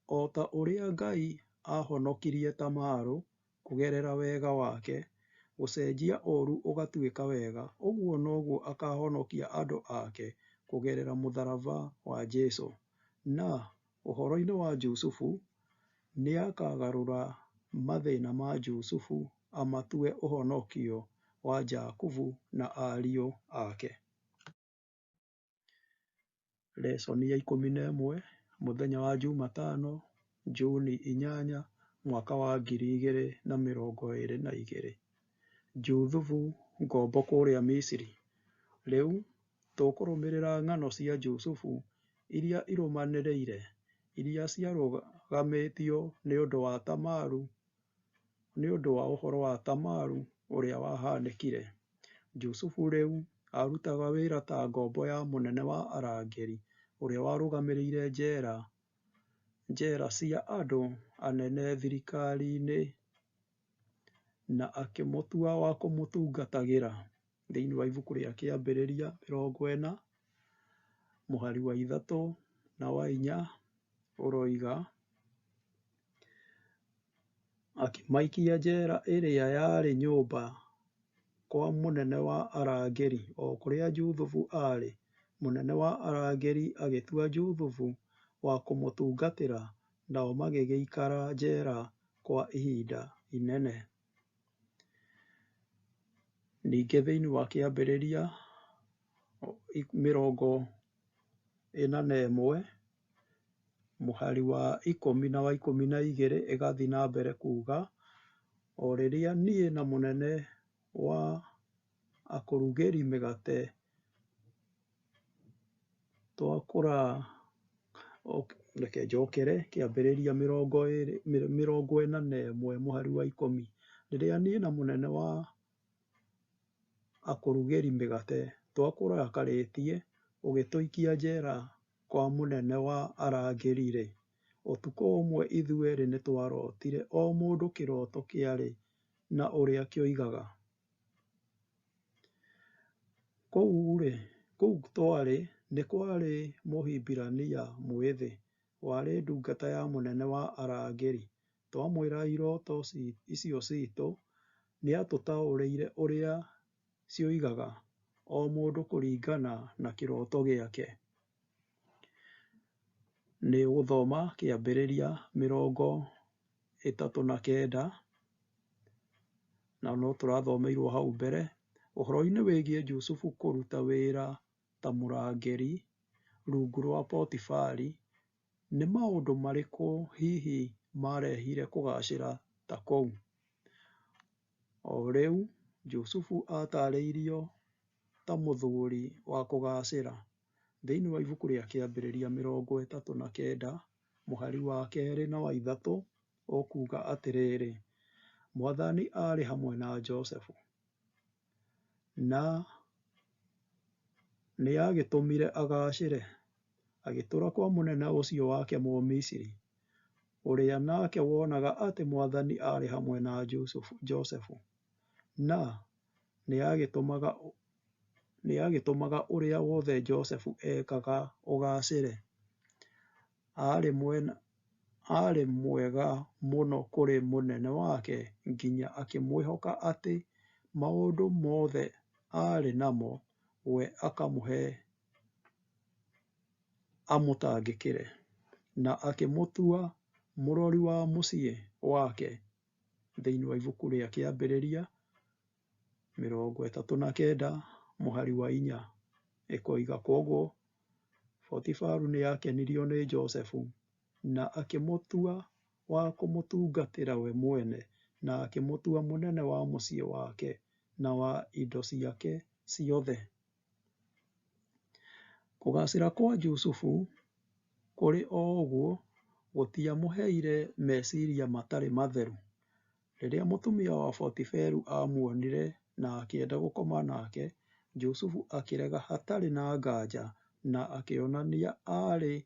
o ta ũrĩa Ngai ahonokirie Tamaru kũgerera wega wake, gũcenjia ũũru ũgatuĩka wega, ũguo noguo akahonokia andũ ake kũgerera mũtharaba wa Jesũ. Na ũhoro-inĩ wa Jusufu, nĩ akagarũra mathĩna ma Jusufu amatue ũhonokio wa Jakubu na ariũ ake. Lesson ya 11, mũthenya wa Jumatano, Juni 8, mwaka wa 2022. Juthubu ngombo kũrĩa Misiri. Rĩu tũkũrũmĩrĩra ng'ano cia Jusufu iria irũmanĩrĩire, iria ciarũgamĩtio nĩ ũndũ wa Tamaru, nĩ ũndũ wa ũhoro wa Tamaru ũrĩa wahanĩkire. Jusufu rĩu arutaga wĩra ta ngombo ya mũnene wa arangĩri ũrĩa warũgamĩrĩire njera cia andũ anene thirikari-inĩ, na akĩmũtua wa kũmũtungatagĩra. Thĩinĩ wa ibuku rĩa Kĩambĩrĩria 40 mũhari wa 3 na wa 4 ũroiga, akĩmaikia njera ĩrĩa yarĩ nyũmba kwa mũnene wa arangĩri, o kũrĩa Juthubu arĩ. Mũnene wa arangĩri agĩtua Juthubu wa kũmũtungatĩra, nao magĩgĩikara njera kwa ihinda inene. Ningĩ thĩinĩ wa Kĩambĩrĩria 41 mũhari wa 10 na wa 12 ĩgathiĩ na mbere kuuga, o rĩrĩa niĩ na mũnene wa akũrugĩri mĩgate reke njokere Kĩambĩrĩria 41 mũhari wa 10. Rĩrĩa niĩ na mũnene wa akũrugĩri mĩgate twakũrakarĩtie ũgĩtũikia njera kwa mũnene wa arangĩri-rĩ, ũtukũ ũmwe ithuerĩ nĩ twarotire, o mũndũ kĩroto kĩarĩ na ũrĩa kĩoigaga. Kũu twarĩ nĩ kwarĩ Mũhibirania mwĩthĩ, warĩ ndungata ya mũnene wa arangĩri. Twamwĩra iroto icio citũ, nĩ atũtaũrĩire ũrĩa cioigaga, o mũndũ kũringana na kĩroto gĩake. Nĩ ũgũthoma Kĩambĩrĩria 39 na no tũrathomeirwo hau mbere, ũhoro-inĩ wĩgiĩ Jusufu kũruta wĩra ta mũrangĩri rungu rwa Potifari. Nĩ maũndũ marĩkũ hihi marehire kũgacĩra ta kũu? O rĩu Jusufu atarĩirio ta mũthuri wa kũgacĩra. Thĩinĩ wa ibuku rĩa Kĩambĩrĩria 39 mũhari wa 2 na wa 3 ũkuuga atĩrĩrĩ, Mwathani arĩ hamwe na Josefu, na nĩ agĩtũmire agacĩre, agĩtũũra kwa mũnene ũcio wake Mũmisiri, ũrĩa nake wonaga atĩ Mwathani arĩ hamwe na Josefu, na nĩ agĩtũmaga ũrĩa wothe Josefu ekaga ũgacĩre. Arĩ mwega mũno kũrĩ mũnene wake, nginya akĩmwĩhoka atĩ maũndũ mothe arĩ namo we akamũhe amũtangĩkĩre, na akĩmũtua mũrori wa mũciĩ wake. Thĩinĩ wa ibuku rĩa Kĩambĩrĩria 39 mũhari wa 4 ĩkoiga, koguo Potifaru nĩ akenirio nĩ Josefu na akĩmũtua wa kũmũtungatĩra we mwene na akĩmũtua mũnene wa mũciĩ wake na wa indo ciake ciothe. Kũgacĩra kwa Jusufu kũrĩ o ũguo gũtiamũheire meciria matarĩ matheru. Rĩrĩa mũtumia wa Potiferu amuonire na akĩenda gũkoma nake, Jusufu akĩrega hatarĩ na nganja na akĩonania arĩ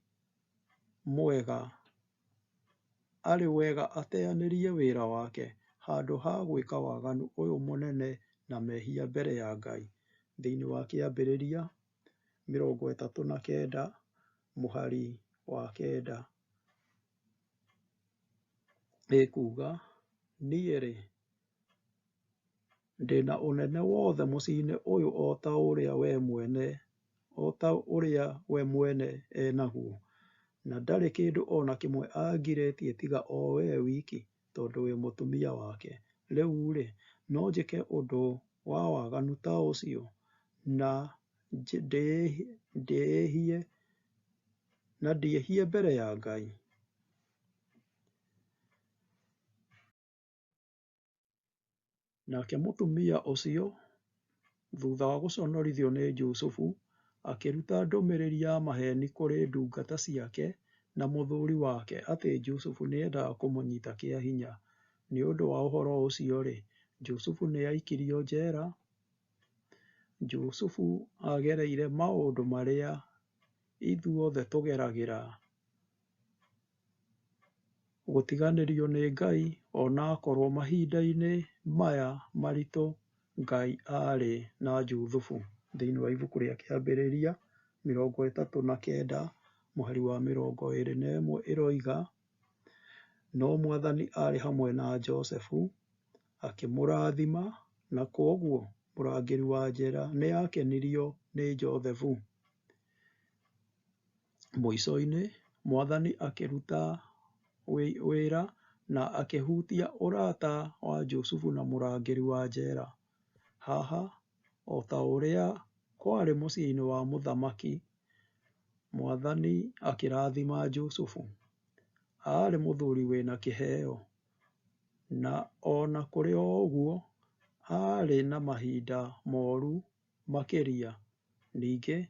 wega ateanĩrie wĩra wake handũ ha gwĩka waganu ũyũ mũnene na mehia mbere ya Ngai. Thĩinĩ wa Kĩambĩrĩria 39 mũhari wa 9 ĩkuuga, niĩ-rĩ, ndĩna ũnene wothe mũciĩ-inĩ ũyũ o ta ũrĩa we mwene enaguo, na ndarĩ kĩndũ o na kĩmwe angirĩtie tiga o wee wiki, tondũ wĩ mũtumia wake. Rĩu-rĩ, no njĩke ũndũ wa waganu ta ũcio na ndiĩhie mbere ya Ngai? Nake mũtumia ũcio, thutha wa gũconorithio nĩ Jusufu, akĩruta ndũmĩrĩri ya maheeni kũrĩ ndungata ciake na mũthuuri wake atĩ Jusufu nĩendaga kũmũnyita kĩa hinya. Nĩ ũndũ wa ũhoro ũcio-rĩ, Jusufu nĩ aikirio njera. Jusufu agereire maũndũ marĩa ithuothe tũgeragĩra: gũtiganĩrio nĩ Ngai, ona akorwo mahinda-inĩ maya maritũ Ngai arĩ na Jusufu. Thĩinĩ wa ibuku rĩa Kĩambĩrĩria 39 mũhari wa 21 ĩroiga, no Mwathani arĩ hamwe na Josefu, akĩmũrathima, na kwoguo mũrangĩri wa njera nĩ akenirio nĩ Josefu. Mũico-inĩ, Mwathani akĩruta wĩra na akĩhutia ũrata wa Jusufu na mũrangĩri wa njera. Haha, o ta ũrĩa kwarĩ mũciĩ-inĩ wa mũthamaki, Mwathani akĩrathima Jusufu. Aarĩ mũthuri wĩna kĩheo, na o na kũrĩ o ũguo, aarĩ na mahinda moru makĩria. Ningĩ,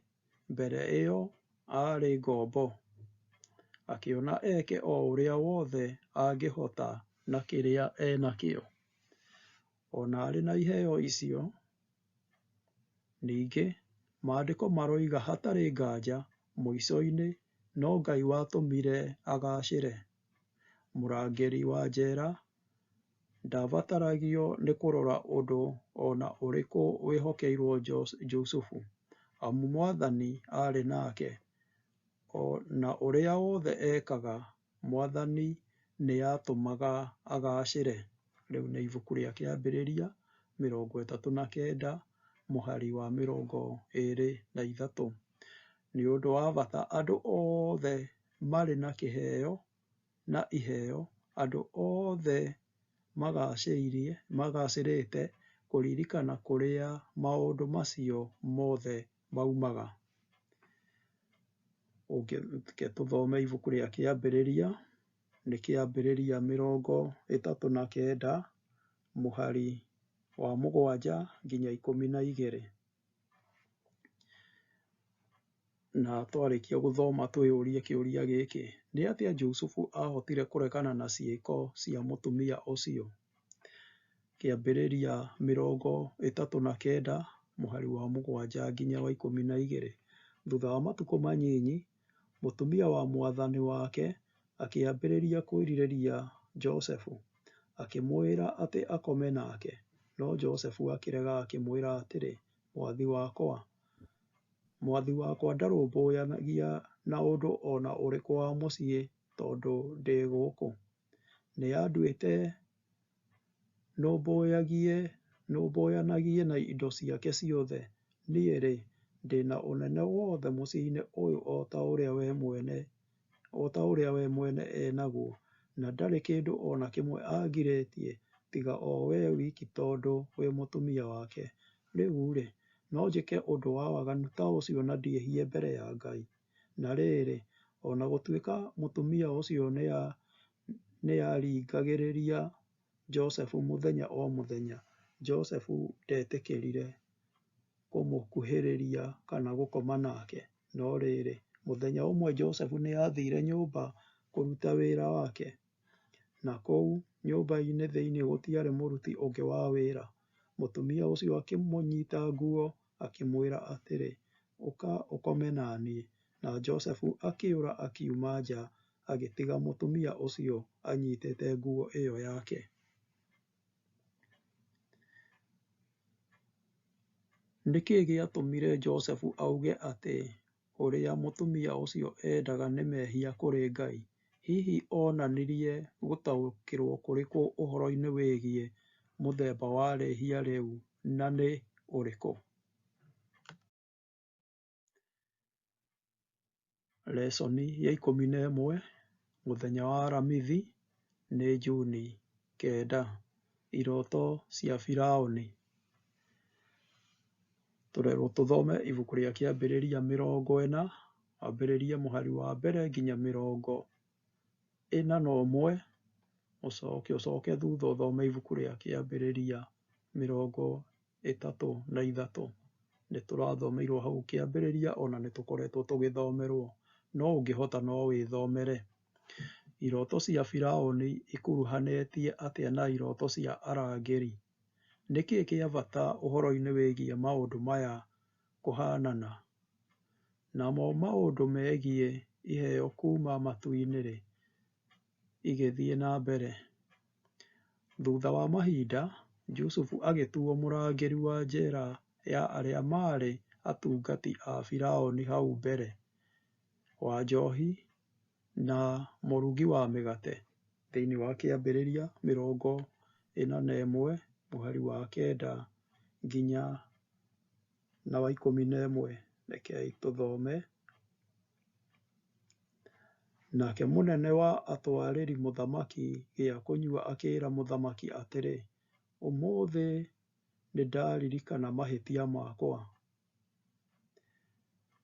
mbere ĩyo aarĩ ngombo, akĩona eke o ũrĩa wothe angĩhota na kĩrĩa enakĩo. O na arĩ na iheo icio, ningĩ, maandĩko maroiga hatarĩ nganja, mũico-inĩ no Ngai watũmire agaacĩre. Mũrangĩri wa njera ndabataragio nĩ kũrora ũndũ o na ũrĩkũ wĩhokeirwo Jusufu, amu Mwathani aarĩ nake. O na ũrĩa wothe ekaga, Mwathani nĩ atũmaga agaacĩre. Rĩu nĩ ibuku rĩa Kĩambĩrĩria 39 mũhari wa 23. Nĩ ũndũ wa bata andũ othe marĩ na kĩheo na iheo, andũ othe magacĩrĩte kũririkana kũrĩa maũndũ macio mothe maumaga. Ũngĩke tũthome ibuku rĩa Kĩambĩrĩria, nĩ Kĩambĩrĩria 39 mũhari wa 7 nginya 12. Na twarĩkia gũthoma twĩyũrie kĩũria gĩkĩ: nĩ atĩa Jusufu ahotire kũregana na ciĩko cia mũtumia ũcio? Kĩambĩrĩria 39 mũhari wa 7 nginya wa 12. Thutha wa matukũ manyinyi, mũtumia wa mwathani wake akĩambĩrĩria kwĩrirĩria Josefu, akĩmwĩra atĩ akome nake. No Josefu akĩrega, akĩmwĩra atĩrĩ, mwathi wakwa ndarũmbũyanagia na ũndũ o na ũrĩkũ wa mũciĩ tondũ ndĩ gũkũ. Nĩ anduĩte nũmbũyanagie na indo ciake ciothe. Niĩ-rĩ, ndĩna ũnene wothe mũciĩ-inĩ ũyũ o ta ũrĩa we mwene enaguo, na ndarĩ kĩndũ o na kĩmwe angirĩtie tiga o wee wiki, tondũ wĩ mũtumia wake. Rĩu-rĩ, no njĩke ũndũ wa waganu ta ũcio na ndiĩhie mbere ya Ngai? Na rĩrĩ, o na gũtuĩka mũtumia ũcio nĩ yaringagĩrĩria Joseph mũthenya o mũthenya. Joseph ndetĩkĩrire kũmũkuhĩrĩria kana gũkoma nake. No rĩrĩ, mũthenya ũmwe Joseph nĩ athire nyũmba kũruta wĩra wake. Na kũu nyũmba-inĩ thĩinĩ gũtiarĩ mũruti ũngĩ wa wĩra. Mũtumia ũcio akĩmũnyita nguo akĩmwĩra atĩrĩ, ũka ũkome naniĩ. Na Joseph akĩũra akiuma nja agĩtiga mũtumia ũcio anyitĩte nguo ĩyo yake. Nĩkĩĩ gĩatũmire Joseph auge atĩ ũrĩa mũtumia ũcio endaga nĩ mehia kũrĩ Ngai? Hihi onanirie gũtaũkĩrwo kũrĩkũ ũhoro-inĩ wĩgiĩ mũthemba wa rĩhia rĩu na nĩ ũrĩkũ? Lesoni ya 11 mũthenya wa Aramithi nĩ Juni 9. Iroto cia Firaũni. Tũrerwo tũthome ibuku rĩa Kĩambĩrĩria 40, wambĩrĩrie mũhari wa mbere nginya 41, ũcoke thutha ũthome ibuku rĩa Kĩambĩrĩria 33. Nĩtũrathomeirwo hau kĩambĩrĩria ona nĩtũkoretwo tũgĩthomerwo, no ũngĩhota no wĩthomere. Iroto cia Firaũni ikuruhanĩtie atĩa na iroto cia arangĩri? Nĩkĩĩ kĩa bata ũhoro-inĩ wĩgiĩ maũndũ maya kũhanana? Namo maũndũ megiĩ iheo kuma matu-inĩ igĩthiĩ na mbere. Thutha wa mahinda, Jusufu agĩtuo mũrangĩri wa njera ya arĩa marĩ atungati a Firaũni hau mbere, wa njohi na mũrugi wa mĩgate. Thĩinĩ wa Kĩambĩrĩria 41 mũhari wa 9 nginya na wa 11. Rekei tũthome. Nake mũnene wa atwarĩri mũthamaki gĩa kũnyua akĩĩra mũthamaki atĩrĩ, ũmũthĩ nĩndaririkana mahĩtia makwa.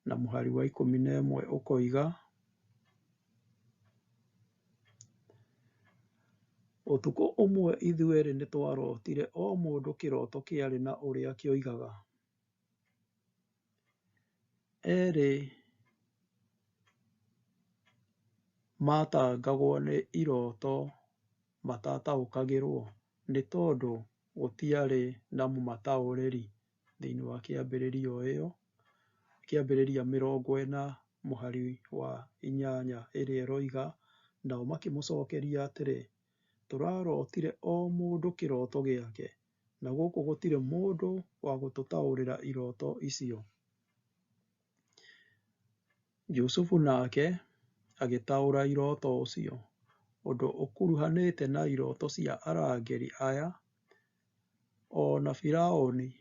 Na mũhari wa 11 ũkoiga, ũtukũ ũmwe ithuerĩ nĩtwarotire o mũndũ kĩroto kĩarĩ na ũrĩa kĩoigaga. Erĩ matangagwo nĩ iroto matataũkagĩrwo nĩ tondũ gũtiarĩ na mũmataũrĩri. Thĩinĩ wa kĩambĩrĩria ĩyo, Kĩambĩrĩria 40 mũhari wa 8 ĩrĩa ĩroiga, nao makĩmũcokeria atĩrĩ, tũrarotire o mũndũ kĩroto gĩake, na gũkũ gũtirĩ mũndũ wa gũtũtaũrĩra iroto icio. Jusufu nake agĩtaũra iroto ũcio. Ũndũ ũkuruhanĩte na iroto cia arangĩri aya, ona Firaũni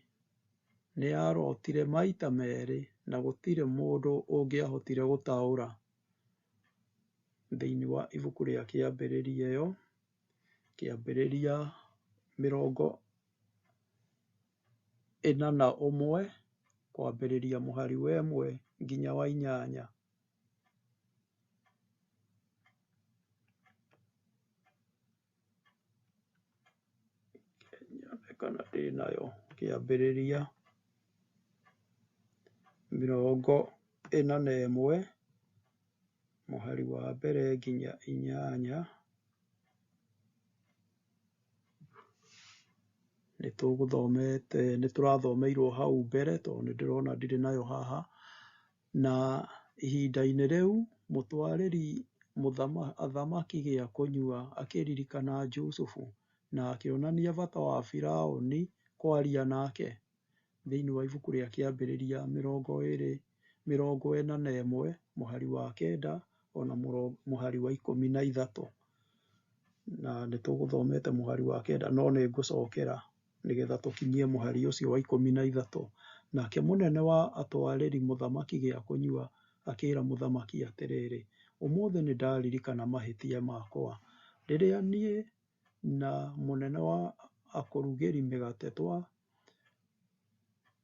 nĩarotire maita merĩ na gũtirĩ mũndũ ũngĩahotire gũtaũra. Thĩinĩ wa ibuku rĩa Kĩambĩrĩria ĩyo, Kĩambĩrĩria 41 kwambĩrĩria mũhari wa 1 nginya wa 8. Kana ndĩnayo. Kĩambĩrĩria 41 mũhari wa mbere nginya 8. Nĩtũrathomeirwo hau mbere tondũ nĩndĩrona ndirĩ nayo haha. Na ihinda-inĩ rĩu mũtwarĩri athamaki gĩa kũnyua akĩririkana Jusufu na akĩonania bata wa Firaũni kwaria nake. Thĩinĩ wa ibuku rĩa Kĩambĩrĩria 41 mũhari wa 9 ona mũhari wa 13. Na nĩtũgũthomete mũhari wa 9 no nĩngũcokera nĩgetha tũkinyie mũhari ũcio wa 13. Nake mũnene wa atwarĩri mũthamaki gĩa kũnyua akĩĩra mũthamaki atĩrĩrĩ, ũmũthĩ nĩndaririkana mahĩtia makwa. Rĩrĩa niĩ na mũnene wa akũrugĩri mĩgate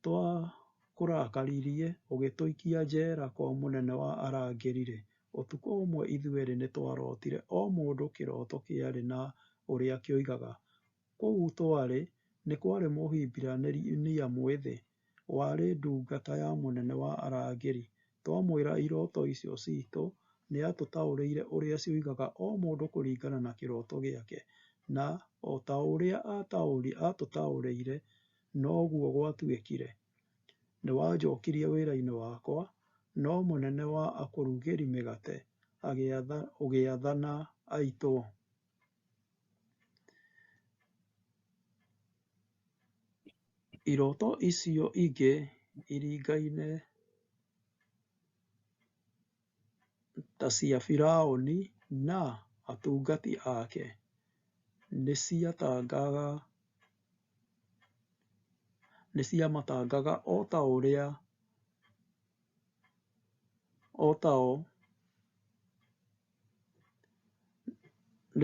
twakũrakaririe ũgĩtũikia njera kwa mũnene wa arangĩri-rĩ, Ũtukũ ũmwe ithuerĩ nĩ twarotire, o mũndũ kĩroto kĩarĩ na ũrĩa kĩoigaga. Kũu twarĩ, nĩ kwarĩ mũhibirania mwĩthĩ, warĩ ndungata ya mũnene wa arangĩri. Twamwĩra iroto icio citũ, nĩ atũtaũrĩire ũrĩa cioigaga, o mũndũ kũringana na kĩroto gĩake. Na o ta ũrĩa atũtaũrĩire, noguo gwatuĩkire. Nĩ wanjokirie wĩra-inĩ wakwa, no mũnene wa akũrugĩri mĩgate ũgĩathana aitwo. Iroto icio ingĩ iringaine ta cia Firaũni na atungati ake nĩ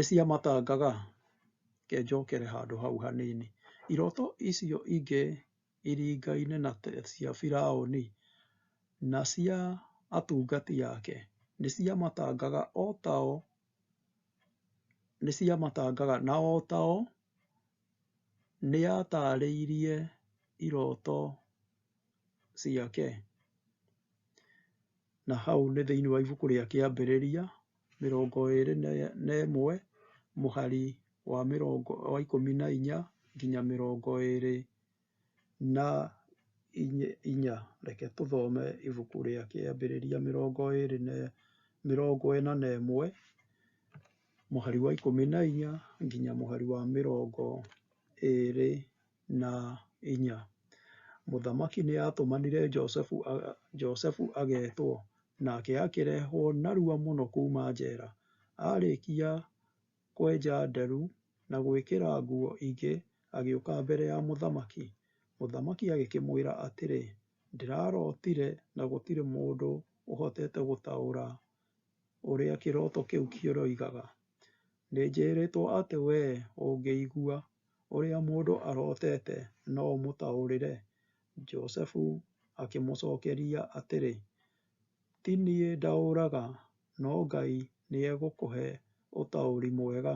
ciamatangaga Ke njokere handũ hau hanini. Iroto icio ingĩ iringaine na cia Firaũni na cia atungati ake nĩ ciamatangaga na o tao nĩ yataarĩirie iroto ciake. Na hau nĩ thĩinĩ wa ibuku rĩa kĩambĩrĩria 21 mũhari wa 14 nginya 24. Reke tũthome ibuku rĩa kĩambĩrĩria 41 mũhari wa 14 nginya mũhari wa 24. Mũthamaki nĩ aatũmanire Josefu ageetwo, nake akĩrehwo narua mũno kuuma njera. Aarĩkia kwenja nderu na gwĩkĩra nguo ingĩ, agĩũka mbere ya mũthamaki. Mũthamaki agĩkĩmwĩra atĩrĩ, ndĩrarotire na gũtirĩ mũndũ ũhotete gũtaũra ũrĩa kĩroto kĩu kĩroigaga. Nĩ njĩrĩtwo atĩ wee ũngĩigua ũrĩa mũndũ arotete no ũmũtaũrĩre. Josefu akĩmũcokeria atĩrĩ, ti niĩ ndaũraga, no Ngai nĩ egũkũhe ũtaũri mwega.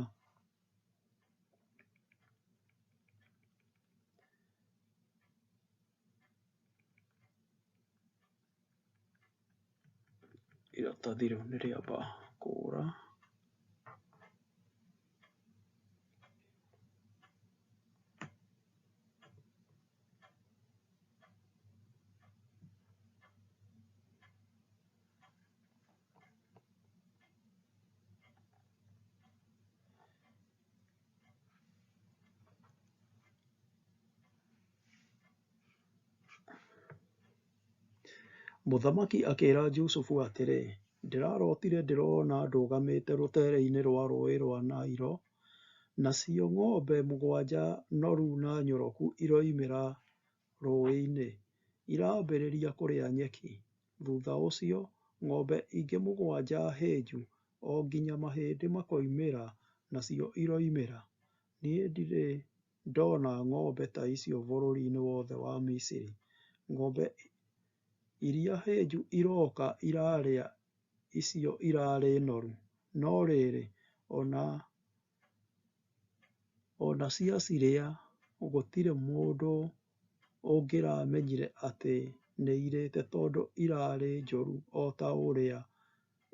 Iratathi rĩu nĩ rĩamba kũũra. Mũthamaki akĩĩra Jusufu atĩrĩ, ndĩrarotire ndĩrona ndũgamĩte rũtere-inĩ rwa rũũĩ rwa Nairo, nacio ng'ombe 7 noru na nyoroku iroimĩra rũũĩ-inĩ, irambĩrĩria kũrĩa nyeki. Thutha ũcio, ng'ombe ingĩ 7 hĩnju o nginya mahĩndĩ makoimĩra, nacio iroimĩra. Niĩ ndirĩ ndona ng'ombe ta icio bũrũri-inĩ wothe wa Misiri. Ng'ombe iria hĩnju iroka irarĩa icio irarĩ noru, no rĩrĩ, ona ciacirĩa, gũtirĩ mũndũ ũngĩramenyire atĩ nĩ irĩte, tondũ irarĩ njũru o ta ũrĩa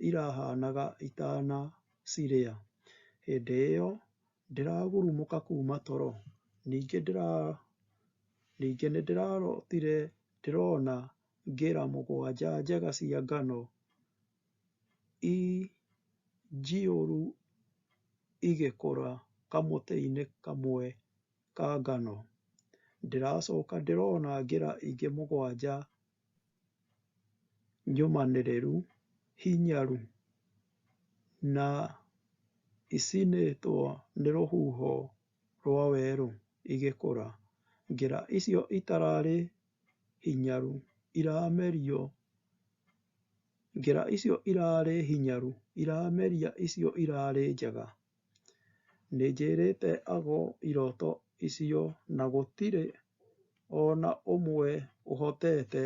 irahaanaga itanacirĩa. Hĩndĩ ĩyo ndĩragurumũka kuuma toro. Ningĩ nĩ ndĩrarotire ndĩrona ngĩra 7 njega cia ngano njiyũru igĩkũra kamũtĩ-inĩ kamwe ka ngano. Ndĩracoka ndĩrona ngĩra ingĩ 7 nyũmanĩrĩru, hinyaru na icinĩtwo nĩ rũhuho rwa werũ igĩkũra. Ngĩra icio itararĩ hinyaru irameria icio irarĩ njega. Nĩ njĩrĩte ago iroto icio na gũtirĩ ona ũmwe ũhotete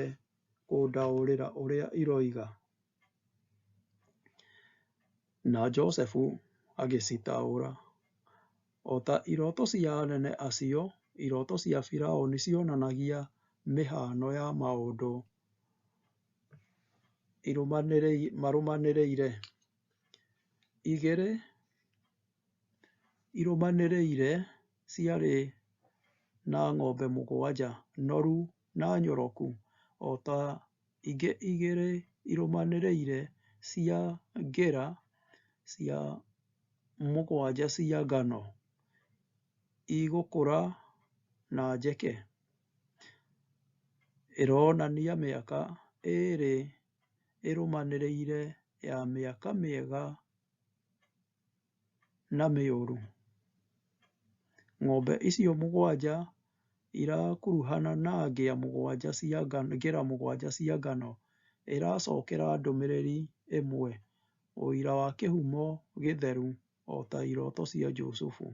kũndaũrĩra ũrĩa iroiga. na Josefu agĩcitaũra. O ta iroto cia anene acio, iroto cia Firaũni cionanagia mĩhano ya maũndũ marũmanĩrĩire. Igĩrĩ irũmanĩrĩire ciarĩ na ng'ombe mũgwanja, noru na nyoroku, o ta ingĩ igĩrĩ irũmanĩrĩire cia ngĩra cia mũgwanja cia ngano igũkũra na njeke. Ĩronania mĩaka ĩrĩ ĩrũmanĩrĩire ya mĩaka mĩega na mĩũru. Ng'ombe icio mũgwanja irakuruhana na ngĩra mũgwanja cia ngano iracokera ndũmĩrĩri ĩmwe, ũira wa kĩhumo gĩtheru, o ta iroto cia Jusufu.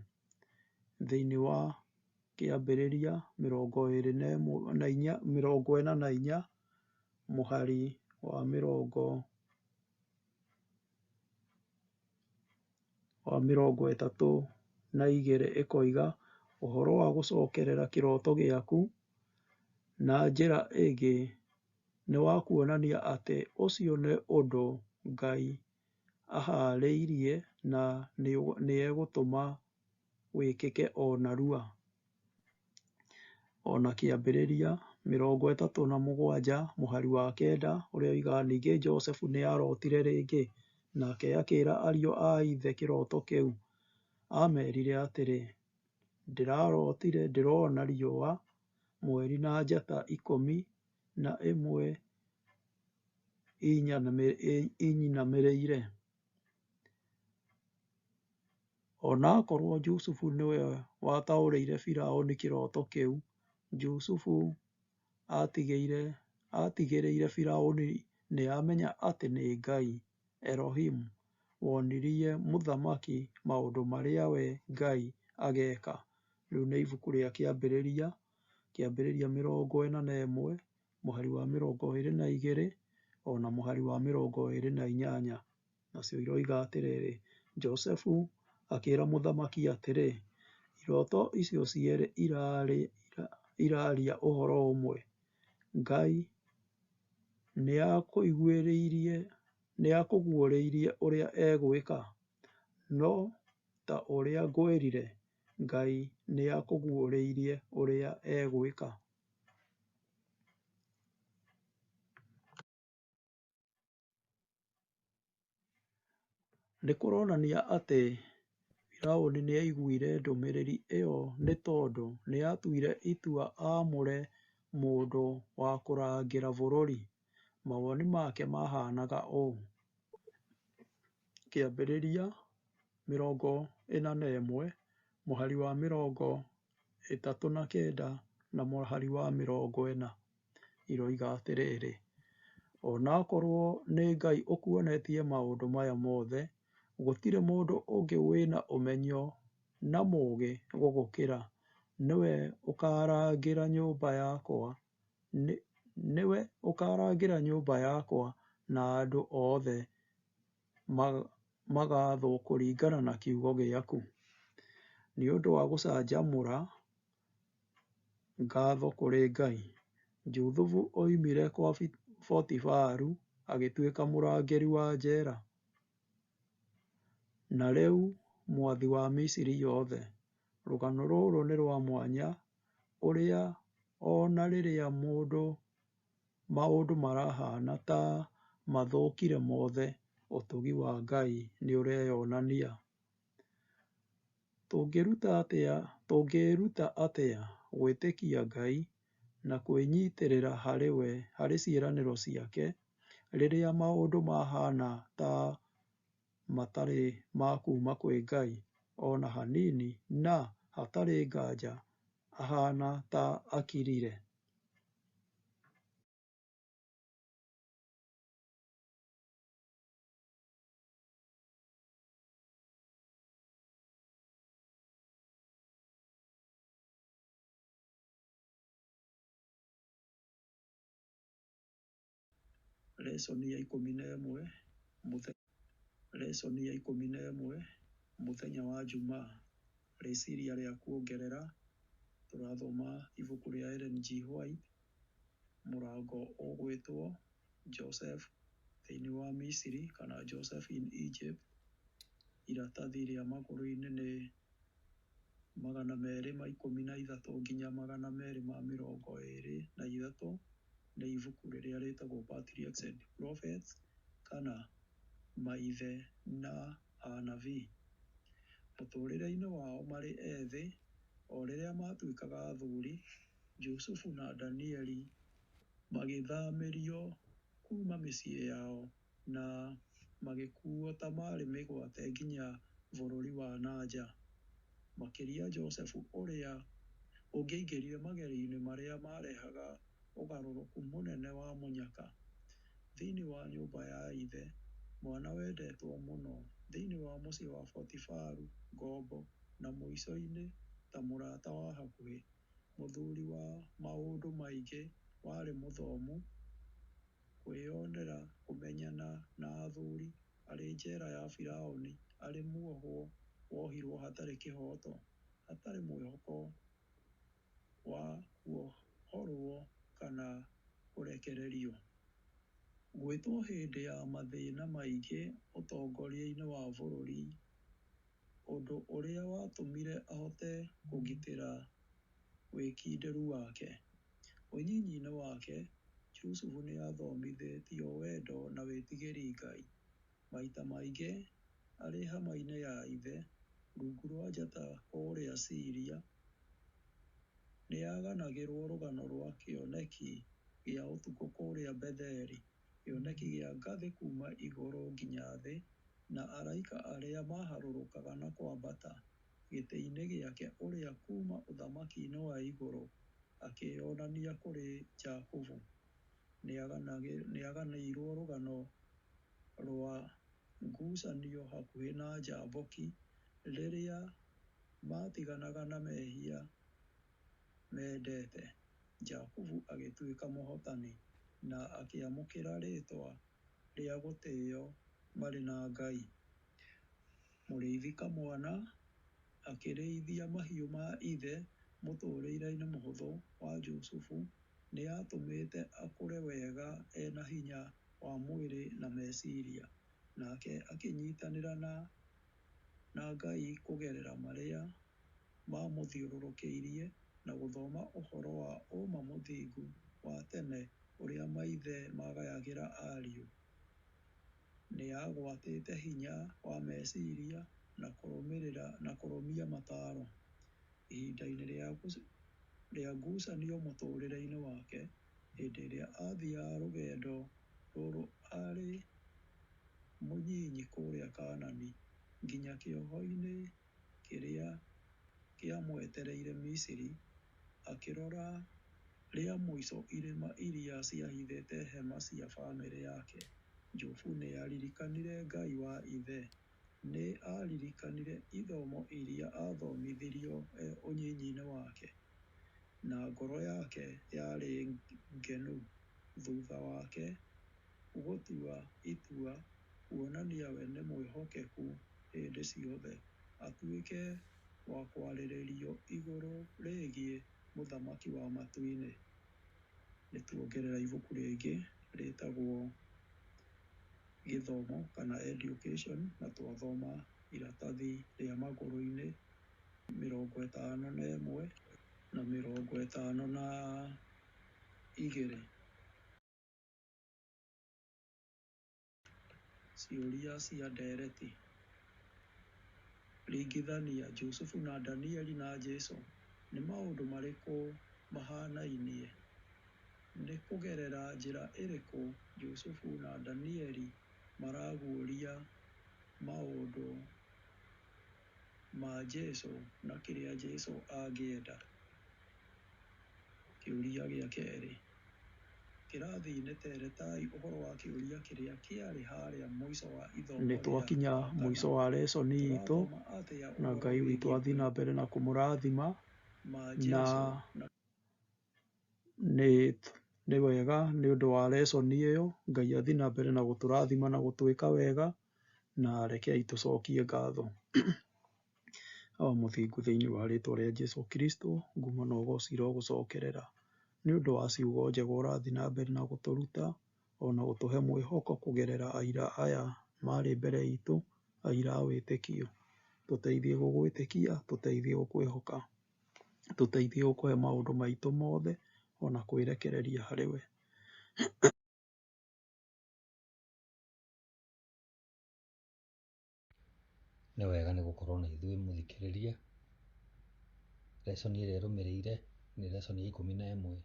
Thĩinĩ wa kĩambĩrĩria 44 mũhari wa 32 ĩkoiga, ũhoro wa gũcokerera kĩroto gĩaku na njĩra ĩngĩ nĩ wa kuonania atĩ ũcio nĩ ũndũ Ngai ahaarĩirie na nĩ egũtũma wĩkĩke o narua. O na kĩambĩrĩria 37 mũhari wa 9 ũrĩa oigaga, ningĩ Josefu nĩ aarotire rĩngĩ, nake akĩĩra ariũ a ithe kĩroto kĩu. Aamerire atĩrĩ, ndĩrona riũa, mweri na njata 11 inyinamĩrĩire. O na akorwo Jusufu nĩwe wataũrĩire Firaũni kĩroto kĩu, Jusufu aatigĩrĩire Firaũni nĩ amenya atĩ nĩ Ngai, Elohim, wonirie mũthamaki maũndũ marĩa we Ngai ageeka. Rĩu nĩ ibuku rĩa Kĩambĩrĩria 41 mũhari wa 22 o na mũhari wa 28. Nacio iroiga atĩrĩrĩ, Josefu akĩĩra mũthamaki atĩrĩ, iroto icio cierĩ iraria ũhoro ũmwe. Ngai nĩ akũguũrĩirie ũrĩa egwĩka, no ta ũrĩa ngwĩrire, Ngai nĩ akũguũrĩirie ũrĩa egwĩka. Nĩ kũronania atĩ Firaũni nĩ aiguire ndũmĩrĩri ĩyo nĩ tondũ nĩ aatuire itua aamũre mũndũ wa kũrangĩra bũrũri. Mawoni make mahaanaga ũũ. Kĩambĩrĩria 41 mũhari wa 39 na mũhari wa 40 iroiga atĩrĩrĩ, o na akorwo nĩ Ngai ũkuonetie maũndũ maya mothe, gũtirĩ mũndũ ũngĩ wĩna ũmenyo na mũũgĩ gũgũkĩra. Nĩwe ũkaarangĩra nyũmba yakwa na andũ othe magaathwo kũringana na kiugo gĩaku. Nĩ ũndũ wa gũcanjamũra, ngatho kũrĩ Ngai, Juthufu oimire kwa Potifaru agĩtuĩka mũrangĩri wa njera, na rĩu mwathi wa Misiri yothe. Rũgano rũrũ nĩ rwa mwanya ũrĩa o na rĩrĩa maũndũ marahana ta mathũkire mothe, ũtugi wa Ngai nĩ ũreyonania. Tũngĩĩruta atĩa gwĩtĩkia Ngai na kwĩnyitĩrĩra harĩ ciĩranĩro ciake rĩrĩa maũndũ mahana ta matarĩ ma kuuma kwĩ Ngai o na hanini, na hatarĩ nganja ahana ta akirire? Lesson ya 11 lesson ya 11 mũthenya wa Jumaa, rĩciria rĩa kuongerera. Tũrathoma ibuku rĩa Ellen G. White, mũrango ũgwĩtwo Joseph thĩinĩ wa Misiri kana Joseph in Egypt. Iratathi rĩa magũrũ-inĩ nĩ 213 nginya 223. Nĩ ibuku rĩrĩa rĩtagwo Patriarchs and Prophets kana maithe na anabii. Mũtũrĩre-inĩ wao marĩ ethĩ, o rĩrĩa matuĩkaga athuri, Jusufu na Danieli magĩthamĩrio kuma mĩciĩ yao na magĩkuo ta marĩ mĩgwate nginya bũrũri wa nanja. Makĩria Josefu ũrĩa ũngĩaingĩrire mageri-inĩ marĩa marehaga ũgarũrũku mũnene wa mũnyaka thĩinĩ wa nyũmba ya ithe, mwana wendetwo mũno thĩinĩ wa mũciĩ wa Potifaru, ngombo, na mũico-inĩ ta mũrata wa hakuhĩ, mũthuri wa maũndũ maingĩ, warĩ mũthomu, kwĩyonera kũmenyana na athuri, arĩ njera ya Firaũni, arĩ muohwo, wohirwo hatarĩ kĩhoto, hatarĩ mwĩhoko wa kuohorwo kana kũrekererio. Gwĩtwo hĩndĩ ya mathĩna maingĩ ũtongoria-inĩ wa bũrũri, ũndũ ũrĩa watũmire ahote kũgitĩra wĩkindĩru wake. Ũnyinyi-inĩ wake, Jusufu nĩ athomithĩtio wendo na wĩtigĩri Ngai. Maita maingĩ arĩ hama-inĩ ya ithe, rungu rwa njata kũrĩa Syria, nĩ aganagĩrwo rũgano rwa kĩoneki gĩa ũtukũ kũrĩa Betheli, kĩoneki gĩa ngathĩ kuma igũrũ nginya thĩ, na araika arĩa maharũrũkaga na kwambata gĩtĩ-inĩ gĩake, ũrĩa kuma ũthamaki-inĩ wa igũrũ akĩonania kũrĩ Jakubu. Nĩ aganĩirwo rũgano rwa ngucanio hakuhĩ na Jaboki, rĩrĩa matiganaga na mehia mendete. Jakubu agĩtuĩka mũhotani na akĩamũkĩra rĩtwa rĩa gũtĩĩo marĩ na Ngai. Mũrĩithi kamwana akĩrĩithia mahiũ ma ithe mũtũrĩre-inĩ mũhũthũ wa Jusufu, nĩ atũmĩte akũre wega ena hinya wa mwĩrĩ na meciria. Nake akĩnyitanĩra na Ngai kũgerera marĩa mamũthiũrũrũkĩirie na gũthoma ũhoro wa ũma mũthingu wa tene ũrĩa maithe magayagĩra ariũ. Nĩ agwatĩte hinya wa meciria na kũrũmĩrĩra na kũrũmia mataro. Ihinda-inĩ rĩa ngucanio mũtũrĩre-inĩ wake, hĩndĩ ĩrĩa athiaga rũgendo rũrũ arĩ mũnyinyi kũrĩa Kanani, nginya kĩoho-inĩ kĩrĩa kĩamwetereire Misiri, akĩrora rĩa mũico irĩma iria ciahithĩte hema cia bamĩrĩ yake. Jusufu nĩ aririkanire Ngai wa ithe. Nĩ aririkanire ithomo iria athomithirio ũnyinyi-inĩ wake, na ngoro yake yarĩ ngenu thutha wake gũtua itua kuonania we nĩ mwĩhokeku hĩndĩ ciothe, atuĩke wa kwarĩrĩrio igũrũ rĩgiĩ mũthamaki wa matu-inĩ. Nĩ tuongerera ibuku rĩngĩ rĩtagwo gĩthomo kana education, na twathoma iratathi rĩa magũrũ-inĩ 51 na 52. Ciũria cia ndeereti. Ringithania Jusufu na Danieli na Jesũ. Nĩ maũndũ marĩkũ mahanainie? Nĩ kũgerera njĩra ĩrĩkũ Jusufu na Danieli maraguũria maũndũ ma Jesũ na kĩrĩa Jesũ angĩenda? Kĩũria gĩa kerĩ. Kĩrathi-inĩ teretai ũhoro wa kĩũria kĩrĩa kĩarĩ harĩa mũico wa ithomo. Nĩ twakinya mũico wa lesson itũ, na Ngai witũ athiĩ na mbere na kũmũrathima, na nĩ wega nĩ ũndũ wa lesson ĩyo. Ngai athiĩ na mbere na gũtũrathima na gũtwĩka wega, na rekei tũcokie ngatho wa mũthingu thĩinĩ wa rĩtwa rĩa Jesũ Kristo, ngumo na ũgooci rogũcokerera nĩ ũndũ wa ciugo njega ũrathiĩ na mbere na gũtũruta ona gũtũhe mwĩhoko kũgerera aira aya marĩ mbere itũ, aira a wĩtĩkio. Tũteithie gũgwĩtĩkia, tũteithie gũkwĩhoka, tũteithie gũkũhe maũndũ maitũ mothe ona kwĩrekereria harĩwe. Nĩ wega nĩ gũkorwo na ithuĩ mũthikĩrĩria. Lesson ĩrĩa ĩrũmĩrĩire nĩ lesson ya 11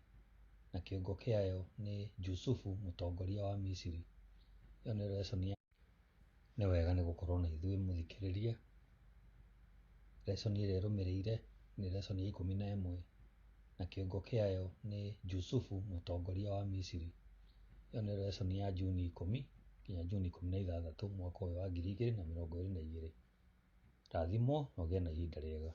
na kĩongo kĩayo nĩ Jusufu mũtongoria wa Misiri. Ĩyo nĩ lesson ya nĩ wega nĩ gũkorwo na ithuĩ mũthikĩrĩria. Lesson ĩrĩa ĩrũmĩrĩire nĩ lesson ya 11 na kĩongo kĩayo nĩ Jusufu mũtongoria wa Misiri. Ĩyo nĩ lesson ya Juni 10 nginya Juni 16 mwaka ũyũ wa 2022. Rathimwo na ũgĩe na ihinda rĩega.